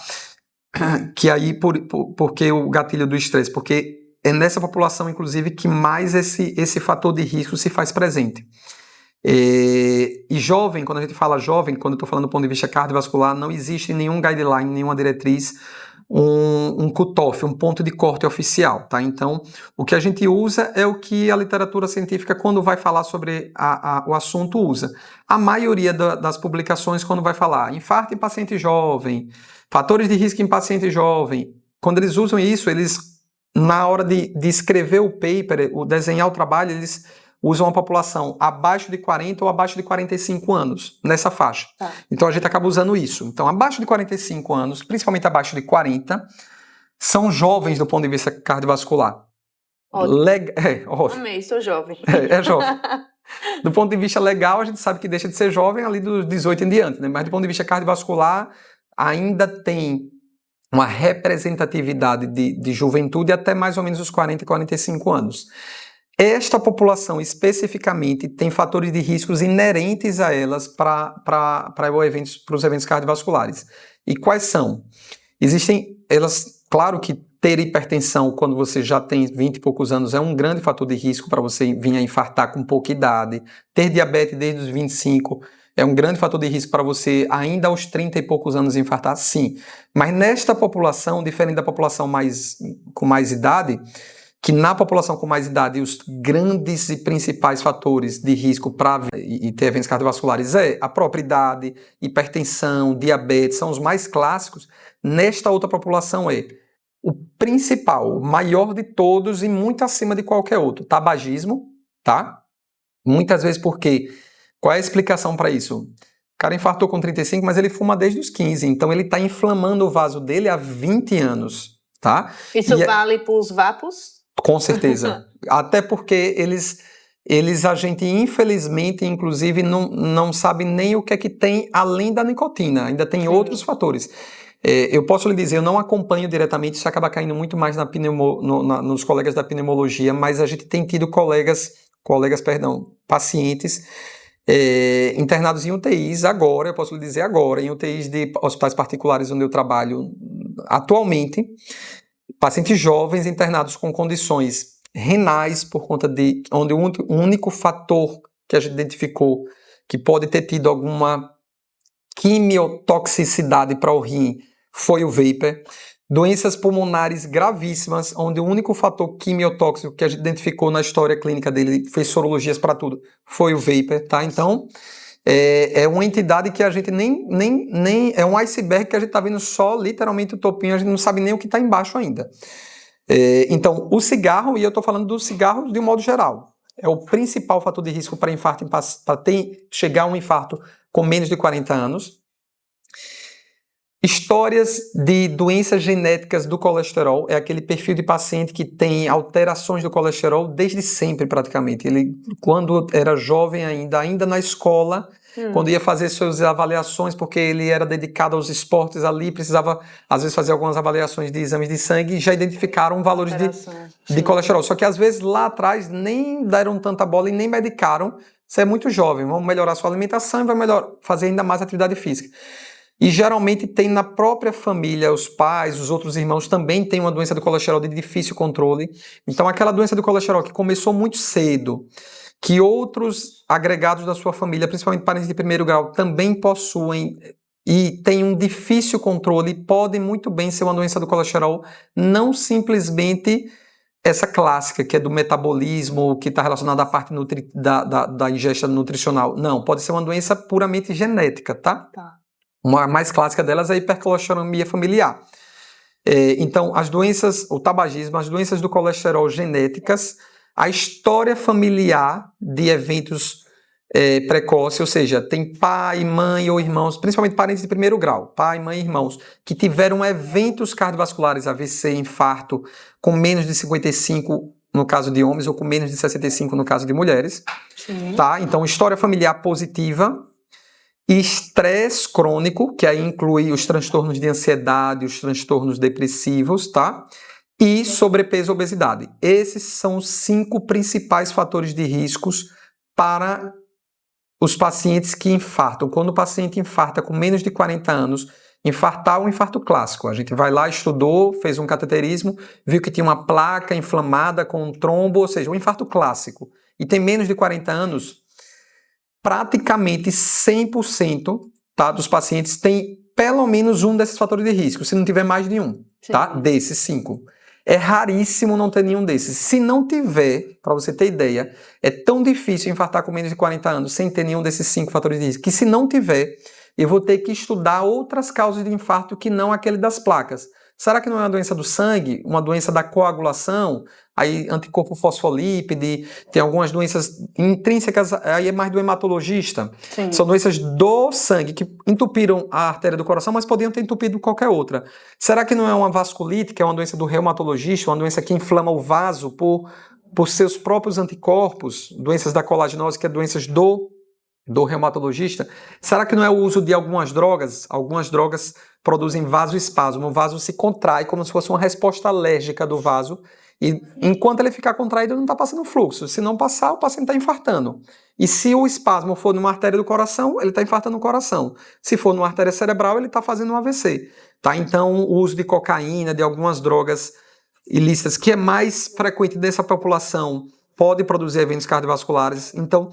Que aí, porque o gatilho do estresse? Porque é nessa população, inclusive, que mais esse fator de risco se faz presente. E jovem, quando a gente fala jovem, quando eu estou falando do ponto de vista cardiovascular, não existe nenhum guideline, nenhuma diretriz, um cutoff, um ponto de corte oficial, tá? Então, o que a gente usa é o que a literatura científica, quando vai falar sobre o assunto, usa. A maioria das publicações, quando vai falar infarto em paciente jovem, fatores de risco em paciente jovem, quando eles usam isso, eles, na hora de escrever o paper, desenhar o trabalho, eles usam a população abaixo de 40 ou abaixo de 45 anos, nessa faixa. Tá. Então a gente acaba usando isso. Então, abaixo de 45 anos, principalmente abaixo de 40, são jovens do ponto de vista cardiovascular. Amei, sou jovem. É jovem. Do ponto de vista legal, a gente sabe que deixa de ser jovem ali dos 18 em diante, né? Mas do ponto de vista cardiovascular, ainda tem uma representatividade de juventude até mais ou menos os 40 e 45 anos. Esta população especificamente tem fatores de riscos inerentes a elas para os eventos cardiovasculares. E quais são? Claro que ter hipertensão quando você já tem 20 e poucos anos é um grande fator de risco para você vir a infartar com pouca idade. Ter diabetes desde os 25 é um grande fator de risco para você ainda aos 30 e poucos anos infartar, sim. Mas nesta população, diferente da população com mais idade, que na população com mais idade os grandes e principais fatores de risco para ter eventos cardiovasculares é a própria idade, hipertensão, diabetes, são os mais clássicos. Nesta outra população é o principal, o maior de todos e muito acima de qualquer outro, tabagismo, tá? Muitas vezes porque, qual é a explicação para isso? O cara infartou com 35, mas ele fuma desde os 15, então ele está inflamando o vaso dele há 20 anos, tá? Isso vale para os vapos? Com certeza. Até porque a gente, infelizmente, inclusive, não sabe nem o que é que tem além da nicotina. Ainda tem outros fatores. Eu posso lhe dizer, eu não acompanho diretamente, isso acaba caindo muito mais nos colegas da pneumologia, mas a gente tem tido pacientes internados em UTIs agora, eu posso lhe dizer agora, em UTIs de hospitais particulares onde eu trabalho atualmente, pacientes jovens internados com condições renais por conta de onde o único fator que a gente identificou que pode ter tido alguma quimiotoxicidade para o rim foi o vapor. Doenças pulmonares gravíssimas, onde o único fator quimiotóxico que a gente identificou na história clínica dele, fez sorologias para tudo, foi o vapor, tá? Então, é uma entidade que a gente nem é um iceberg que a gente está vendo só literalmente o topinho, a gente não sabe nem o que está embaixo ainda. Então, o cigarro, e eu estou falando do cigarro de um modo geral, é o principal fator de risco para infarto, para chegar a um infarto com menos de 40 anos. Histórias de doenças genéticas do colesterol, é aquele perfil de paciente que tem alterações do colesterol desde sempre praticamente. Ele, quando era jovem ainda na escola, quando ia fazer suas avaliações, porque ele era dedicado aos esportes ali, precisava às vezes fazer algumas avaliações de exames de sangue e já identificaram valores de colesterol. Só que às vezes lá atrás nem deram tanta bola e nem medicaram. Você é muito jovem, vamos melhorar sua alimentação e vai fazer ainda mais atividade física. E geralmente tem na própria família, os pais, os outros irmãos também têm uma doença do colesterol de difícil controle. Então aquela doença do colesterol que começou muito cedo, que outros agregados da sua família, principalmente parentes de primeiro grau, também possuem e têm um difícil controle, podem muito bem ser uma doença do colesterol, não simplesmente essa clássica, que é do metabolismo, que está relacionada à parte da ingesta nutricional. Não, pode ser uma doença puramente genética, tá? Uma mais clássica delas é a hipercolesterolemia familiar. Então, as doenças, o tabagismo, as doenças do colesterol genéticas, a história familiar de eventos precoces, ou seja, tem pai, mãe ou irmãos, principalmente parentes de primeiro grau, pai, mãe e irmãos, que tiveram eventos cardiovasculares, AVC, infarto, com menos de 55 no caso de homens ou com menos de 65 no caso de mulheres. Sim. Tá? Então, história familiar positiva, estresse crônico, que aí inclui os transtornos de ansiedade, os transtornos depressivos, tá? E sobrepeso e obesidade. Esses são os 5 principais fatores de riscos para os pacientes que infartam. Quando o paciente infarta com menos de 40 anos, infartar um infarto clássico. A gente vai lá, estudou, fez um cateterismo, viu que tinha uma placa inflamada com um trombo, ou seja, um infarto clássico. E tem menos de 40 anos, praticamente 100%, tá, dos pacientes tem pelo menos um desses fatores de risco, se não tiver mais de um, tá, desses 5. É raríssimo não ter nenhum desses. Se não tiver, para você ter ideia, é tão difícil infartar com menos de 40 anos sem ter nenhum desses 5 fatores de risco, que se não tiver, eu vou ter que estudar outras causas de infarto que não aquele das placas. Será que não é uma doença do sangue, uma doença da coagulação, aí anticorpo fosfolípide, tem algumas doenças intrínsecas, aí é mais do hematologista. Sim. São doenças do sangue que entupiram a artéria do coração, mas poderiam ter entupido qualquer outra. Será que não é uma vasculite, que é uma doença do reumatologista, uma doença que inflama o vaso por seus próprios anticorpos, doenças da colagenose, que é doenças do reumatologista? Será que não é o uso de algumas drogas? Algumas drogas produzem vasoespasmo. O vaso se contrai como se fosse uma resposta alérgica do vaso. E enquanto ele ficar contraído, não está passando fluxo. Se não passar, o paciente está infartando. E se o espasmo for numa artéria do coração, ele está infartando o coração. Se for numa artéria cerebral, ele está fazendo um AVC. Tá? Então, o uso de cocaína, de algumas drogas ilícitas, que é mais frequente dessa população, pode produzir eventos cardiovasculares. Então,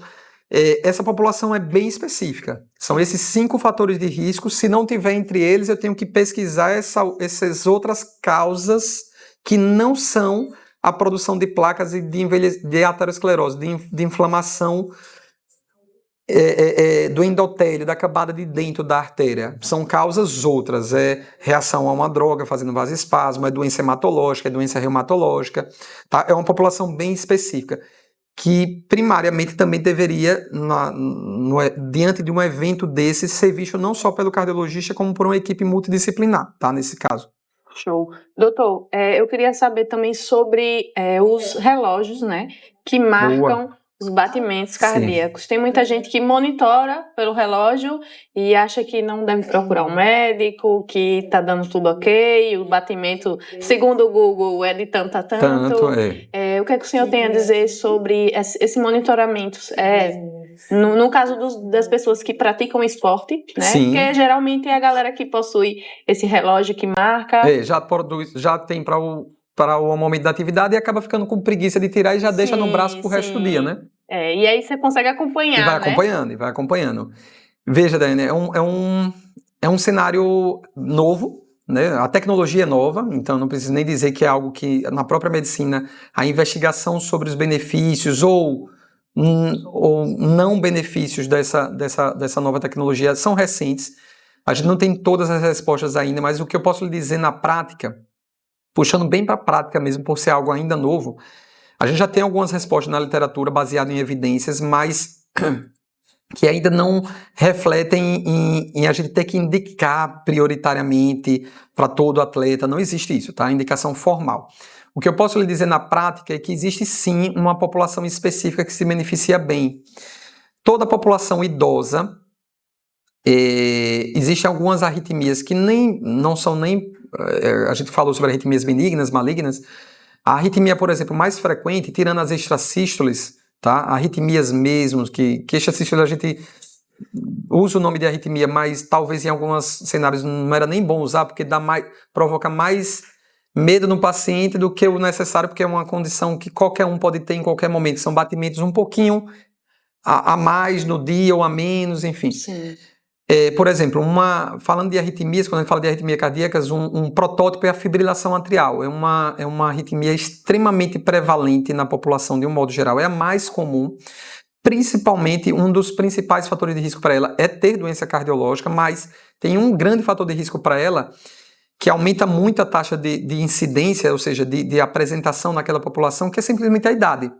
essa população é bem específica. São esses 5 fatores de risco. Se não tiver entre eles, eu tenho que pesquisar essas outras causas que não são a produção de placas e de aterosclerose, de inflamação do endotélio, da camada de dentro da artéria. São causas outras. É reação a uma droga fazendo vasoespasmo, é doença hematológica, é doença reumatológica. Tá? É uma população bem específica, que primariamente também deveria, diante de um evento desse, ser visto não só pelo cardiologista, como por uma equipe multidisciplinar, tá? Nesse caso. Show. Doutor, eu queria saber também sobre os relógios, né, que marcam os batimentos cardíacos. Sim. Tem muita gente que monitora pelo relógio e acha que não deve procurar um médico, que está dando tudo ok, o batimento, segundo o Google, é de tanto a tanto. O que é que o senhor tem a dizer sobre esse monitoramento? No caso das pessoas que praticam esporte, né? Sim. Porque geralmente é a galera que possui esse relógio que marca. Já tem para o momento da atividade e acaba ficando com preguiça de tirar e já deixa no braço pro resto do dia, né? E aí você consegue acompanhar, e vai acompanhando. Veja, Daiane, é um cenário novo, né? A tecnologia é nova, então não preciso nem dizer que é algo que, na própria medicina, a investigação sobre os benefícios ou não benefícios dessa nova tecnologia são recentes. A gente não tem todas as respostas ainda, mas o que eu posso lhe dizer na prática, puxando bem para a prática mesmo, por ser algo ainda novo, a gente já tem algumas respostas na literatura baseadas em evidências, mas que ainda não refletem em a gente ter que indicar prioritariamente para todo atleta. Não existe isso, tá? Indicação formal. O que eu posso lhe dizer na prática é que existe sim uma população específica que se beneficia bem. Toda a população idosa, existem algumas arritmias que não são nem... A gente falou sobre arritmias benignas, malignas. A arritmia, por exemplo, mais frequente, tirando as extrasístoles, tá? Arritmias mesmo, que extrasístoles a gente uso o nome de arritmia, mas talvez em alguns cenários não era nem bom usar, porque provoca mais medo no paciente do que o necessário, porque é uma condição que qualquer um pode ter em qualquer momento. São batimentos um pouquinho a mais no dia ou a menos, enfim. Sim. Por exemplo, falando de arritmias, quando a gente fala de arritmias cardíacas, um protótipo é a fibrilação atrial. É uma arritmia extremamente prevalente na população de um modo geral. É a mais comum. Principalmente, um dos principais fatores de risco para ela é ter doença cardiológica, mas tem um grande fator de risco para ela que aumenta muito a taxa de incidência, ou seja, de apresentação naquela população, que é simplesmente a idade.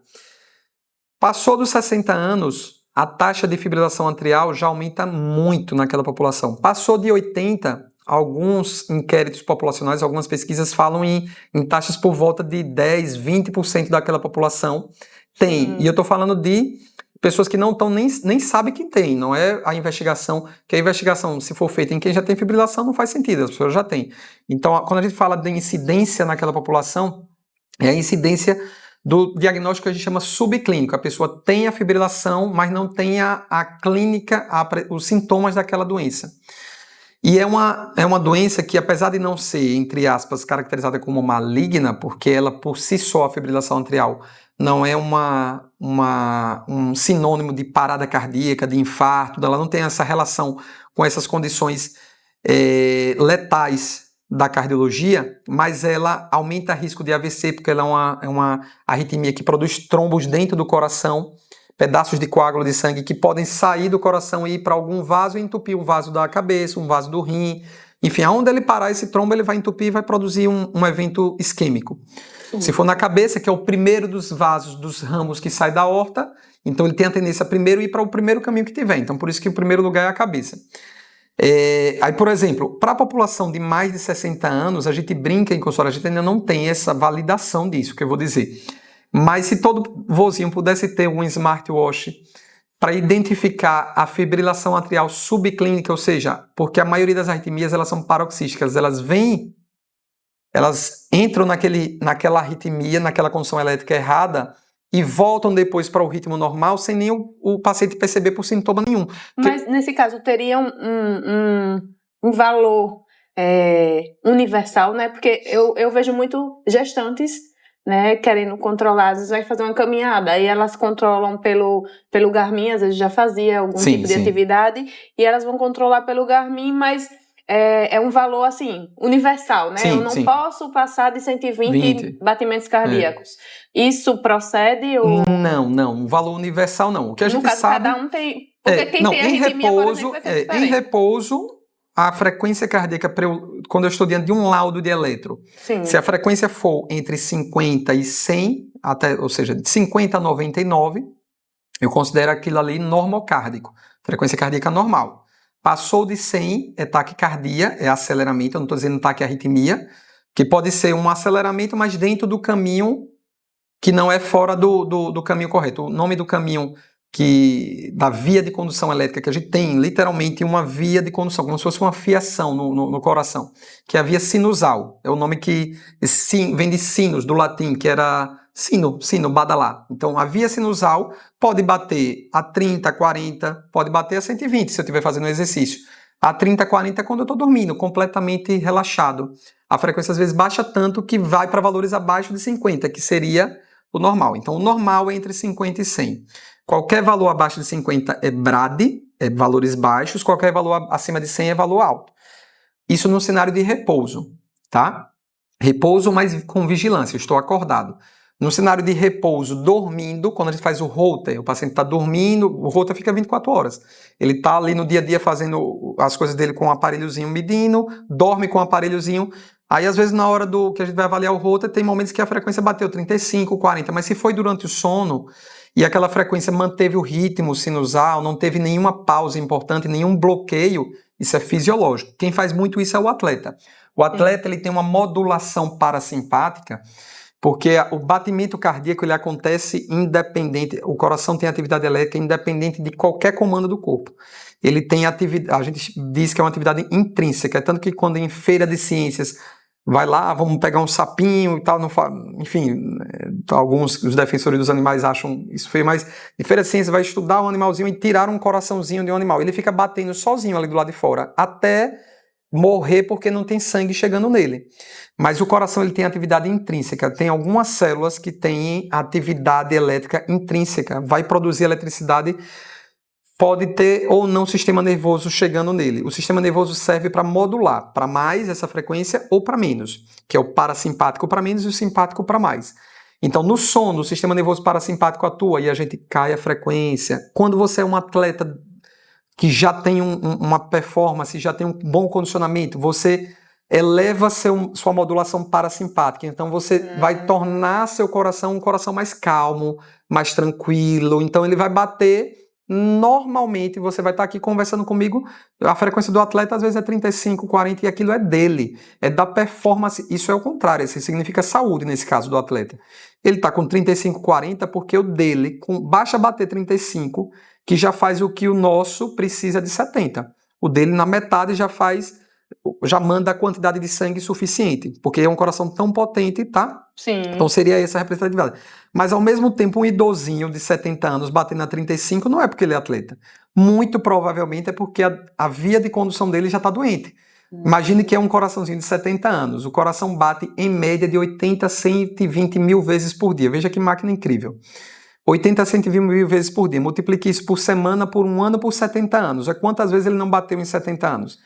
Passou dos 60 anos, a taxa de fibrilação atrial já aumenta muito naquela população. Passou de 80, alguns inquéritos populacionais, algumas pesquisas falam em taxas por volta de 10, 20% daquela população tem. E eu estou falando de pessoas que não estão nem sabem que tem, não é a investigação, que a investigação, se for feita em quem já tem fibrilação, não faz sentido, as pessoas já têm. Então, quando a gente fala de incidência naquela população, é a incidência do diagnóstico que a gente chama subclínico. A pessoa tem a fibrilação, mas não tem a clínica, os sintomas daquela doença. E é uma doença que, apesar de não ser, entre aspas, caracterizada como maligna, porque ela por si só, a fibrilação atrial, não é um sinônimo de parada cardíaca, de infarto, ela não tem essa relação com essas condições letais da cardiologia, mas ela aumenta o risco de AVC, porque ela é uma arritmia que produz trombos dentro do coração, pedaços de coágulo de sangue que podem sair do coração e ir para algum vaso e entupir um vaso da cabeça, um vaso do rim. Enfim, aonde ele parar esse trombo, ele vai entupir e vai produzir um evento isquêmico. Se for na cabeça, que é o primeiro dos vasos, dos ramos que sai da aorta, então ele tem a tendência a primeiro ir para o primeiro caminho que tiver. Então, por isso que o primeiro lugar é a cabeça. Aí, por exemplo, para a população de mais de 60 anos, a gente brinca em consultório, a gente ainda não tem essa validação disso, que eu vou dizer. Mas se todo vozinho pudesse ter um smartwatch para identificar a fibrilação atrial subclínica, ou seja, porque a maioria das arritmias elas são paroxísticas, elas entram naquela arritmia, naquela condição elétrica errada e voltam depois para o ritmo normal sem nem o paciente perceber por sintoma nenhum. Mas nesse caso teria um valor universal, né? Porque eu vejo muito gestantes, né, querendo controlar, às vezes vai fazer uma caminhada, aí elas controlam pelo Garmin, às vezes já fazia algum tipo de atividade, e elas vão controlar pelo Garmin, mas é um valor, assim, universal, né? Eu não posso passar de 120 batimentos cardíacos. Isso procede ou... Não, um valor universal não. O que a gente sabe... cada um tem... Porque quem tem arritmia, por exemplo, vai ser diferente. Em repouso, a frequência cardíaca, quando eu estou diante de um laudo de eletro, se a frequência for entre 50 e 100, ou seja, de 50 a 99, eu considero aquilo ali normocárdico, frequência cardíaca normal. Passou de 100, é taquicardia, é aceleramento, eu não estou dizendo taquiarritmia, que pode ser um aceleramento, mas dentro do caminho que não é fora do caminho correto. O nome do caminho da via de condução elétrica, que a gente tem literalmente uma via de condução, como se fosse uma fiação no coração, que é a via sinusal. É o nome que vem de sinus, do latim, que era sino, badalar. Então, a via sinusal pode bater a 30, 40, pode bater a 120, se eu estiver fazendo um exercício. A 30, 40 é quando eu estou dormindo, completamente relaxado. A frequência, às vezes, baixa tanto que vai para valores abaixo de 50, que seria o normal. Então, o normal é entre 50 e 100. Qualquer valor abaixo de 50 é BRAD, é valores baixos, qualquer valor acima de 100 é valor alto. Isso no cenário de repouso, tá? Repouso, mas com vigilância, eu estou acordado. No cenário de repouso, dormindo, quando a gente faz o Holter, o paciente está dormindo, o Holter fica 24 horas. Ele está ali no dia a dia fazendo as coisas dele com um aparelhozinho medindo, dorme com um aparelhozinho. Aí, às vezes, na hora que a gente vai avaliar o Holter, tem momentos que a frequência bateu 35, 40, mas se foi durante o sono e aquela frequência manteve o ritmo sinusal, não teve nenhuma pausa importante, nenhum bloqueio, isso é fisiológico. Quem faz muito isso é o atleta. O atleta ele tem uma modulação parasimpática, porque o batimento cardíaco ele acontece independente, o coração tem atividade elétrica independente de qualquer comando do corpo. Ele tem atividade, a gente diz que é uma atividade intrínseca, tanto que quando em feira de ciências vai lá, vamos pegar um sapinho e tal, enfim, alguns os defensores dos animais acham isso feio, mas de feira de ciência vai estudar um animalzinho e tirar um coraçãozinho de um animal, ele fica batendo sozinho ali do lado de fora, até morrer porque não tem sangue chegando nele. Mas o coração ele tem atividade intrínseca, tem algumas células que têm atividade elétrica intrínseca, vai produzir eletricidade. Pode ter ou não sistema nervoso chegando nele. O sistema nervoso serve para modular, para mais essa frequência ou para menos, que é o parasimpático para menos e o simpático para mais. Então, no sono, o sistema nervoso parasimpático atua e a gente cai a frequência. Quando você é um atleta que já tem uma performance, já tem um bom condicionamento, você eleva sua modulação parasimpática. Então, você vai tornar seu coração um coração mais calmo, mais tranquilo. Então, ele vai bater. Normalmente você vai estar aqui conversando comigo, a frequência do atleta às vezes é 35, 40 e aquilo é dele, é da performance, isso é o contrário, isso significa saúde nesse caso do atleta. Ele está com 35, 40 porque o dele, basta bater 35, que já faz o que o nosso precisa de 70. O dele na metade já manda a quantidade de sangue suficiente, porque é um coração tão potente, tá? Sim. Então seria essa a representatividade. Mas ao mesmo tempo, um idosinho de 70 anos batendo a 35 não é porque ele é atleta. Muito provavelmente é porque a via de condução dele já está doente. Imagine que é um coraçãozinho de 70 anos. O coração bate em média de 80 a 120 mil vezes por dia. Veja que máquina incrível. 80 a 120 mil vezes por dia. Multiplique isso por semana, por um ano, por 70 anos. É quantas vezes ele não bateu em 70 anos?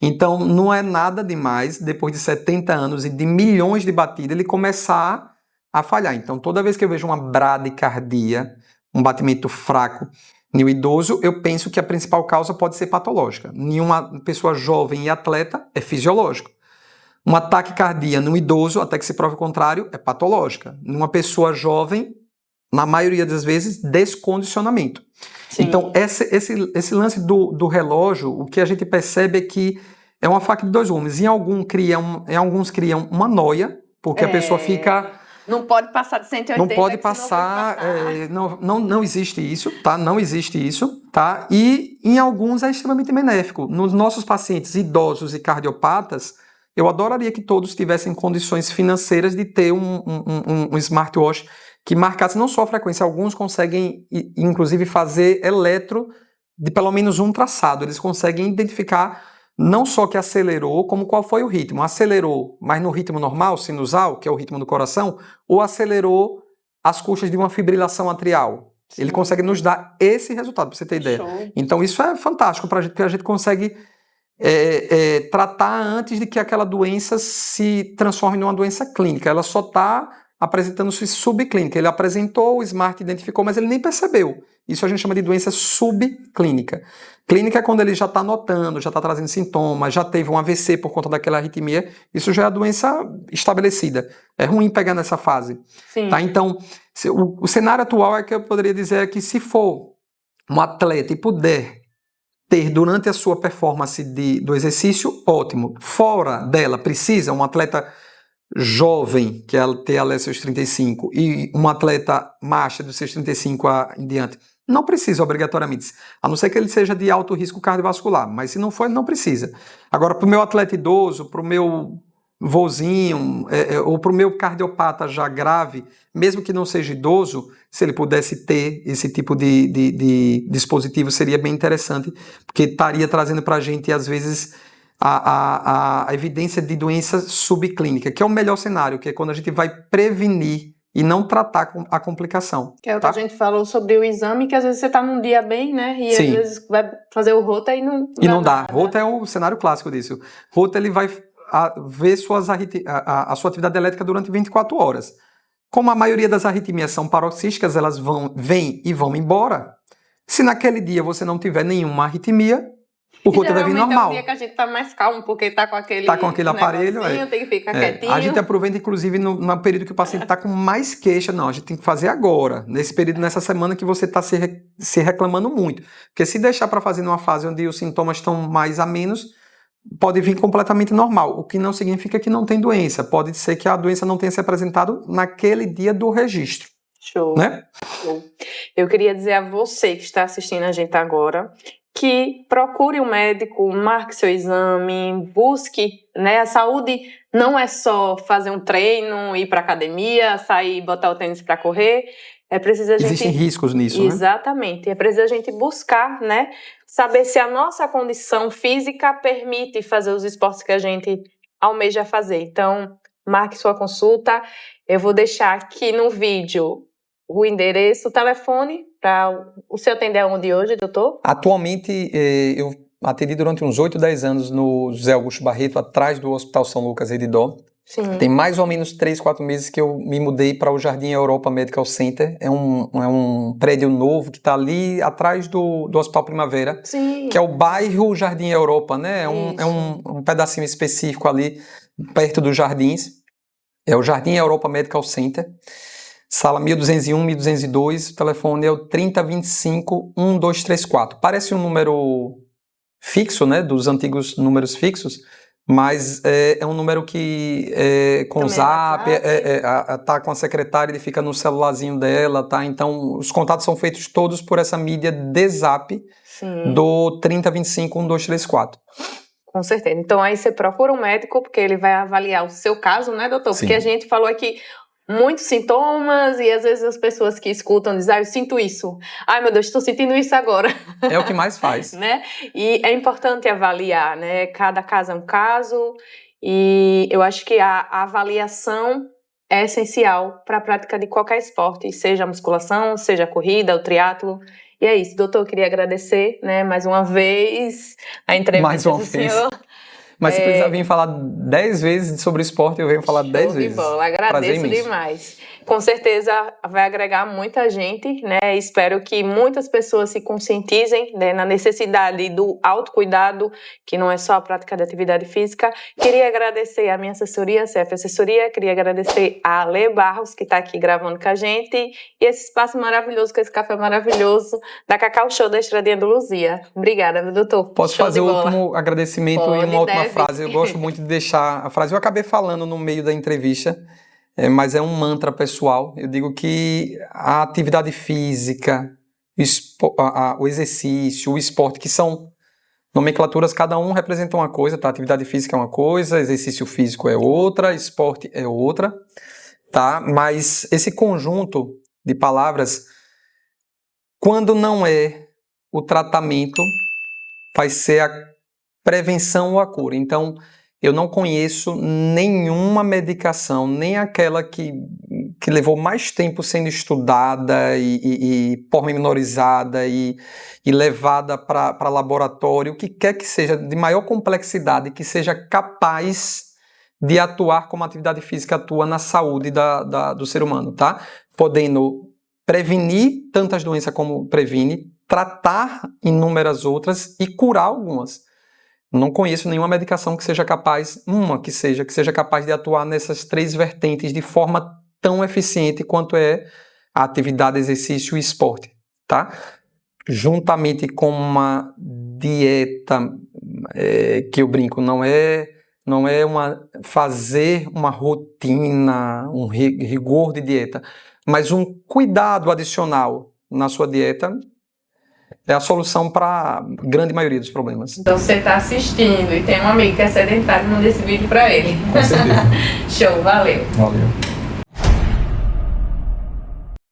Então, não é nada demais, depois de 70 anos e de milhões de batidas, ele começar a falhar. Então, toda vez que eu vejo uma bradicardia, um batimento fraco em um idoso, eu penso que a principal causa pode ser patológica. Em uma pessoa jovem e atleta, é fisiológico. Um ataque cardíaco num idoso, até que se prove o contrário, é patológica. Numa pessoa jovem, na maioria das vezes, descondicionamento. Sim. Então, esse lance do relógio, o que a gente percebe é que é uma faca de dois gumes. Em alguns criam uma noia, porque a pessoa fica... Não pode passar de 180. Não pode passar, não existe isso, tá? Não existe isso, tá? E em alguns é extremamente benéfico. Nos nossos pacientes idosos e cardiopatas, eu adoraria que todos tivessem condições financeiras de ter um smartwatch que marcasse não só a frequência, alguns conseguem, inclusive, fazer eletro de pelo menos um traçado. Eles conseguem identificar não só que acelerou, como qual foi o ritmo. Acelerou, mas no ritmo normal, sinusal, que é o ritmo do coração, ou acelerou às custas de uma fibrilação atrial. Sim. Ele consegue nos dar esse resultado, para você ter ideia. Show. Então, isso é fantástico para a gente, porque a gente consegue tratar antes de que aquela doença se transforme numa doença clínica. Ela só está apresentando-se subclínica. Ele apresentou, o Smart identificou, mas ele nem percebeu. Isso a gente chama de doença subclínica. Clínica é quando ele já está notando, já está trazendo sintomas, já teve um AVC por conta daquela arritmia. Isso já é a doença estabelecida. É ruim pegar nessa fase. Sim. Tá? Então, o cenário atual é que eu poderia dizer que se for um atleta e puder ter durante a sua performance do exercício, ótimo. Fora dela, precisa um atleta jovem, que tem ali seus 35, e um atleta macho dos seus 35 em diante, não precisa obrigatoriamente, a não ser que ele seja de alto risco cardiovascular, mas se não for, ele não precisa. Agora, para o meu atleta idoso, para o meu vozinho, ou para o meu cardiopata já grave, mesmo que não seja idoso, se ele pudesse ter esse tipo de dispositivo, seria bem interessante, porque estaria trazendo para a gente, às vezes, a evidência de doença subclínica, que é o melhor cenário, que é quando a gente vai prevenir e não tratar a complicação. Que é o que a gente falou sobre o exame, que às vezes você está num dia bem, né? E Sim. às vezes vai fazer o Rota e não dá. Rota é o cenário clássico disso. Rota, ele vai ver a sua atividade elétrica durante 24 horas. Como a maioria das arritmias são paroxísticas, elas vêm e vão embora. Se naquele dia você não tiver nenhuma arritmia, o Rota vai vir normal. É um dia que a gente tá mais calmo, porque tá com aquele aparelho. Tem que ficar quietinho. A gente aproveita, inclusive, no período que o paciente tá com mais queixa. Não, a gente tem que fazer agora. Nesse período, nessa semana que você tá se reclamando muito. Porque se deixar para fazer numa fase onde os sintomas estão mais a menos, pode vir completamente normal. O que não significa que não tem doença. Pode ser que a doença não tenha se apresentado naquele dia do registro. Show. Né? Show. Eu queria dizer a você que está assistindo a gente agora, que procure um médico, marque seu exame, busque, né? A saúde não é só fazer um treino, ir para academia, sair, botar o tênis para correr. É preciso a gente... Existem riscos nisso, né? Exatamente. É preciso a gente buscar, né? Saber se a nossa condição física permite fazer os esportes que a gente almeja fazer. Então, marque sua consulta. Eu vou deixar aqui no vídeo o endereço, o telefone, para o senhor atender aonde hoje, doutor? Atualmente, eu atendi durante uns 8, 10 anos no José Augusto Barreto, atrás do Hospital São Lucas Redidó. Sim. Tem mais ou menos 3, 4 meses que eu me mudei para o Jardim Europa Medical Center. É um prédio novo que está ali atrás do Hospital Primavera. Sim. Que é o bairro Jardim Europa, né? É um pedacinho específico ali, perto dos jardins. É o Jardim Europa Medical Center. Sala 1201, 1202, o telefone é o 3025-1234. Parece um número fixo, né, dos antigos números fixos, mas é um número que com o Zap, tá com a secretária, ele fica no celularzinho dela, tá? Então, os contatos são feitos todos por essa mídia de Zap. Sim. Do 3025-1234. Com certeza. Então, aí você procura um médico, porque ele vai avaliar o seu caso, né, doutor? Sim. Porque a gente falou aqui muitos sintomas e às vezes as pessoas que escutam dizem, eu sinto isso. Ai, meu Deus, estou sentindo isso agora. É o que mais faz. Né? E é importante avaliar, né? Cada caso é um caso e eu acho que a avaliação é essencial para a prática de qualquer esporte, seja a musculação, seja a corrida, o triatlo. E é isso, doutor, eu queria agradecer, né, mais uma vez a entrevista do senhor. Mas se precisar vir falar 10 vezes sobre esporte, eu venho falar 10 vezes. Show de bola, agradeço demais. Com certeza vai agregar muita gente, né? Espero que muitas pessoas se conscientizem, né, na necessidade do autocuidado, que não é só a prática de atividade física. Queria agradecer a minha assessoria, a CF Assessoria, queria agradecer a Ale Barros, que está aqui gravando com a gente, e esse espaço maravilhoso, com esse café maravilhoso da Cacau Show da Estradinha do Luzia. Obrigada, meu doutor. Posso fazer o último agradecimento e uma última frase? Eu gosto muito de deixar a frase. Eu acabei falando no meio da entrevista, mas é um mantra pessoal. Eu digo que a atividade física, o exercício, o esporte, que são nomenclaturas, cada um representa uma coisa, tá? Atividade física é uma coisa, exercício físico é outra, esporte é outra, tá? Mas esse conjunto de palavras, quando não é o tratamento, vai ser a prevenção ou a cura. Então, eu não conheço nenhuma medicação, nem aquela que levou mais tempo sendo estudada e pormenorizada e levada para laboratório, o que quer que seja, de maior complexidade, que seja capaz de atuar como a atividade física atua na saúde do ser humano, tá? Podendo prevenir tantas doenças como previne, tratar inúmeras outras e curar algumas. Não conheço nenhuma medicação que seja capaz, que seja capaz de atuar nessas 3 vertentes de forma tão eficiente quanto é a atividade, exercício e esporte, tá? Juntamente com uma dieta, que eu brinco, não é fazer uma rotina, um rigor de dieta, mas um cuidado adicional na sua dieta, é a solução para a grande maioria dos problemas. Então você está assistindo e tem um amigo que é sedentário, manda esse vídeo para ele. Com certeza. Show, valeu. Valeu.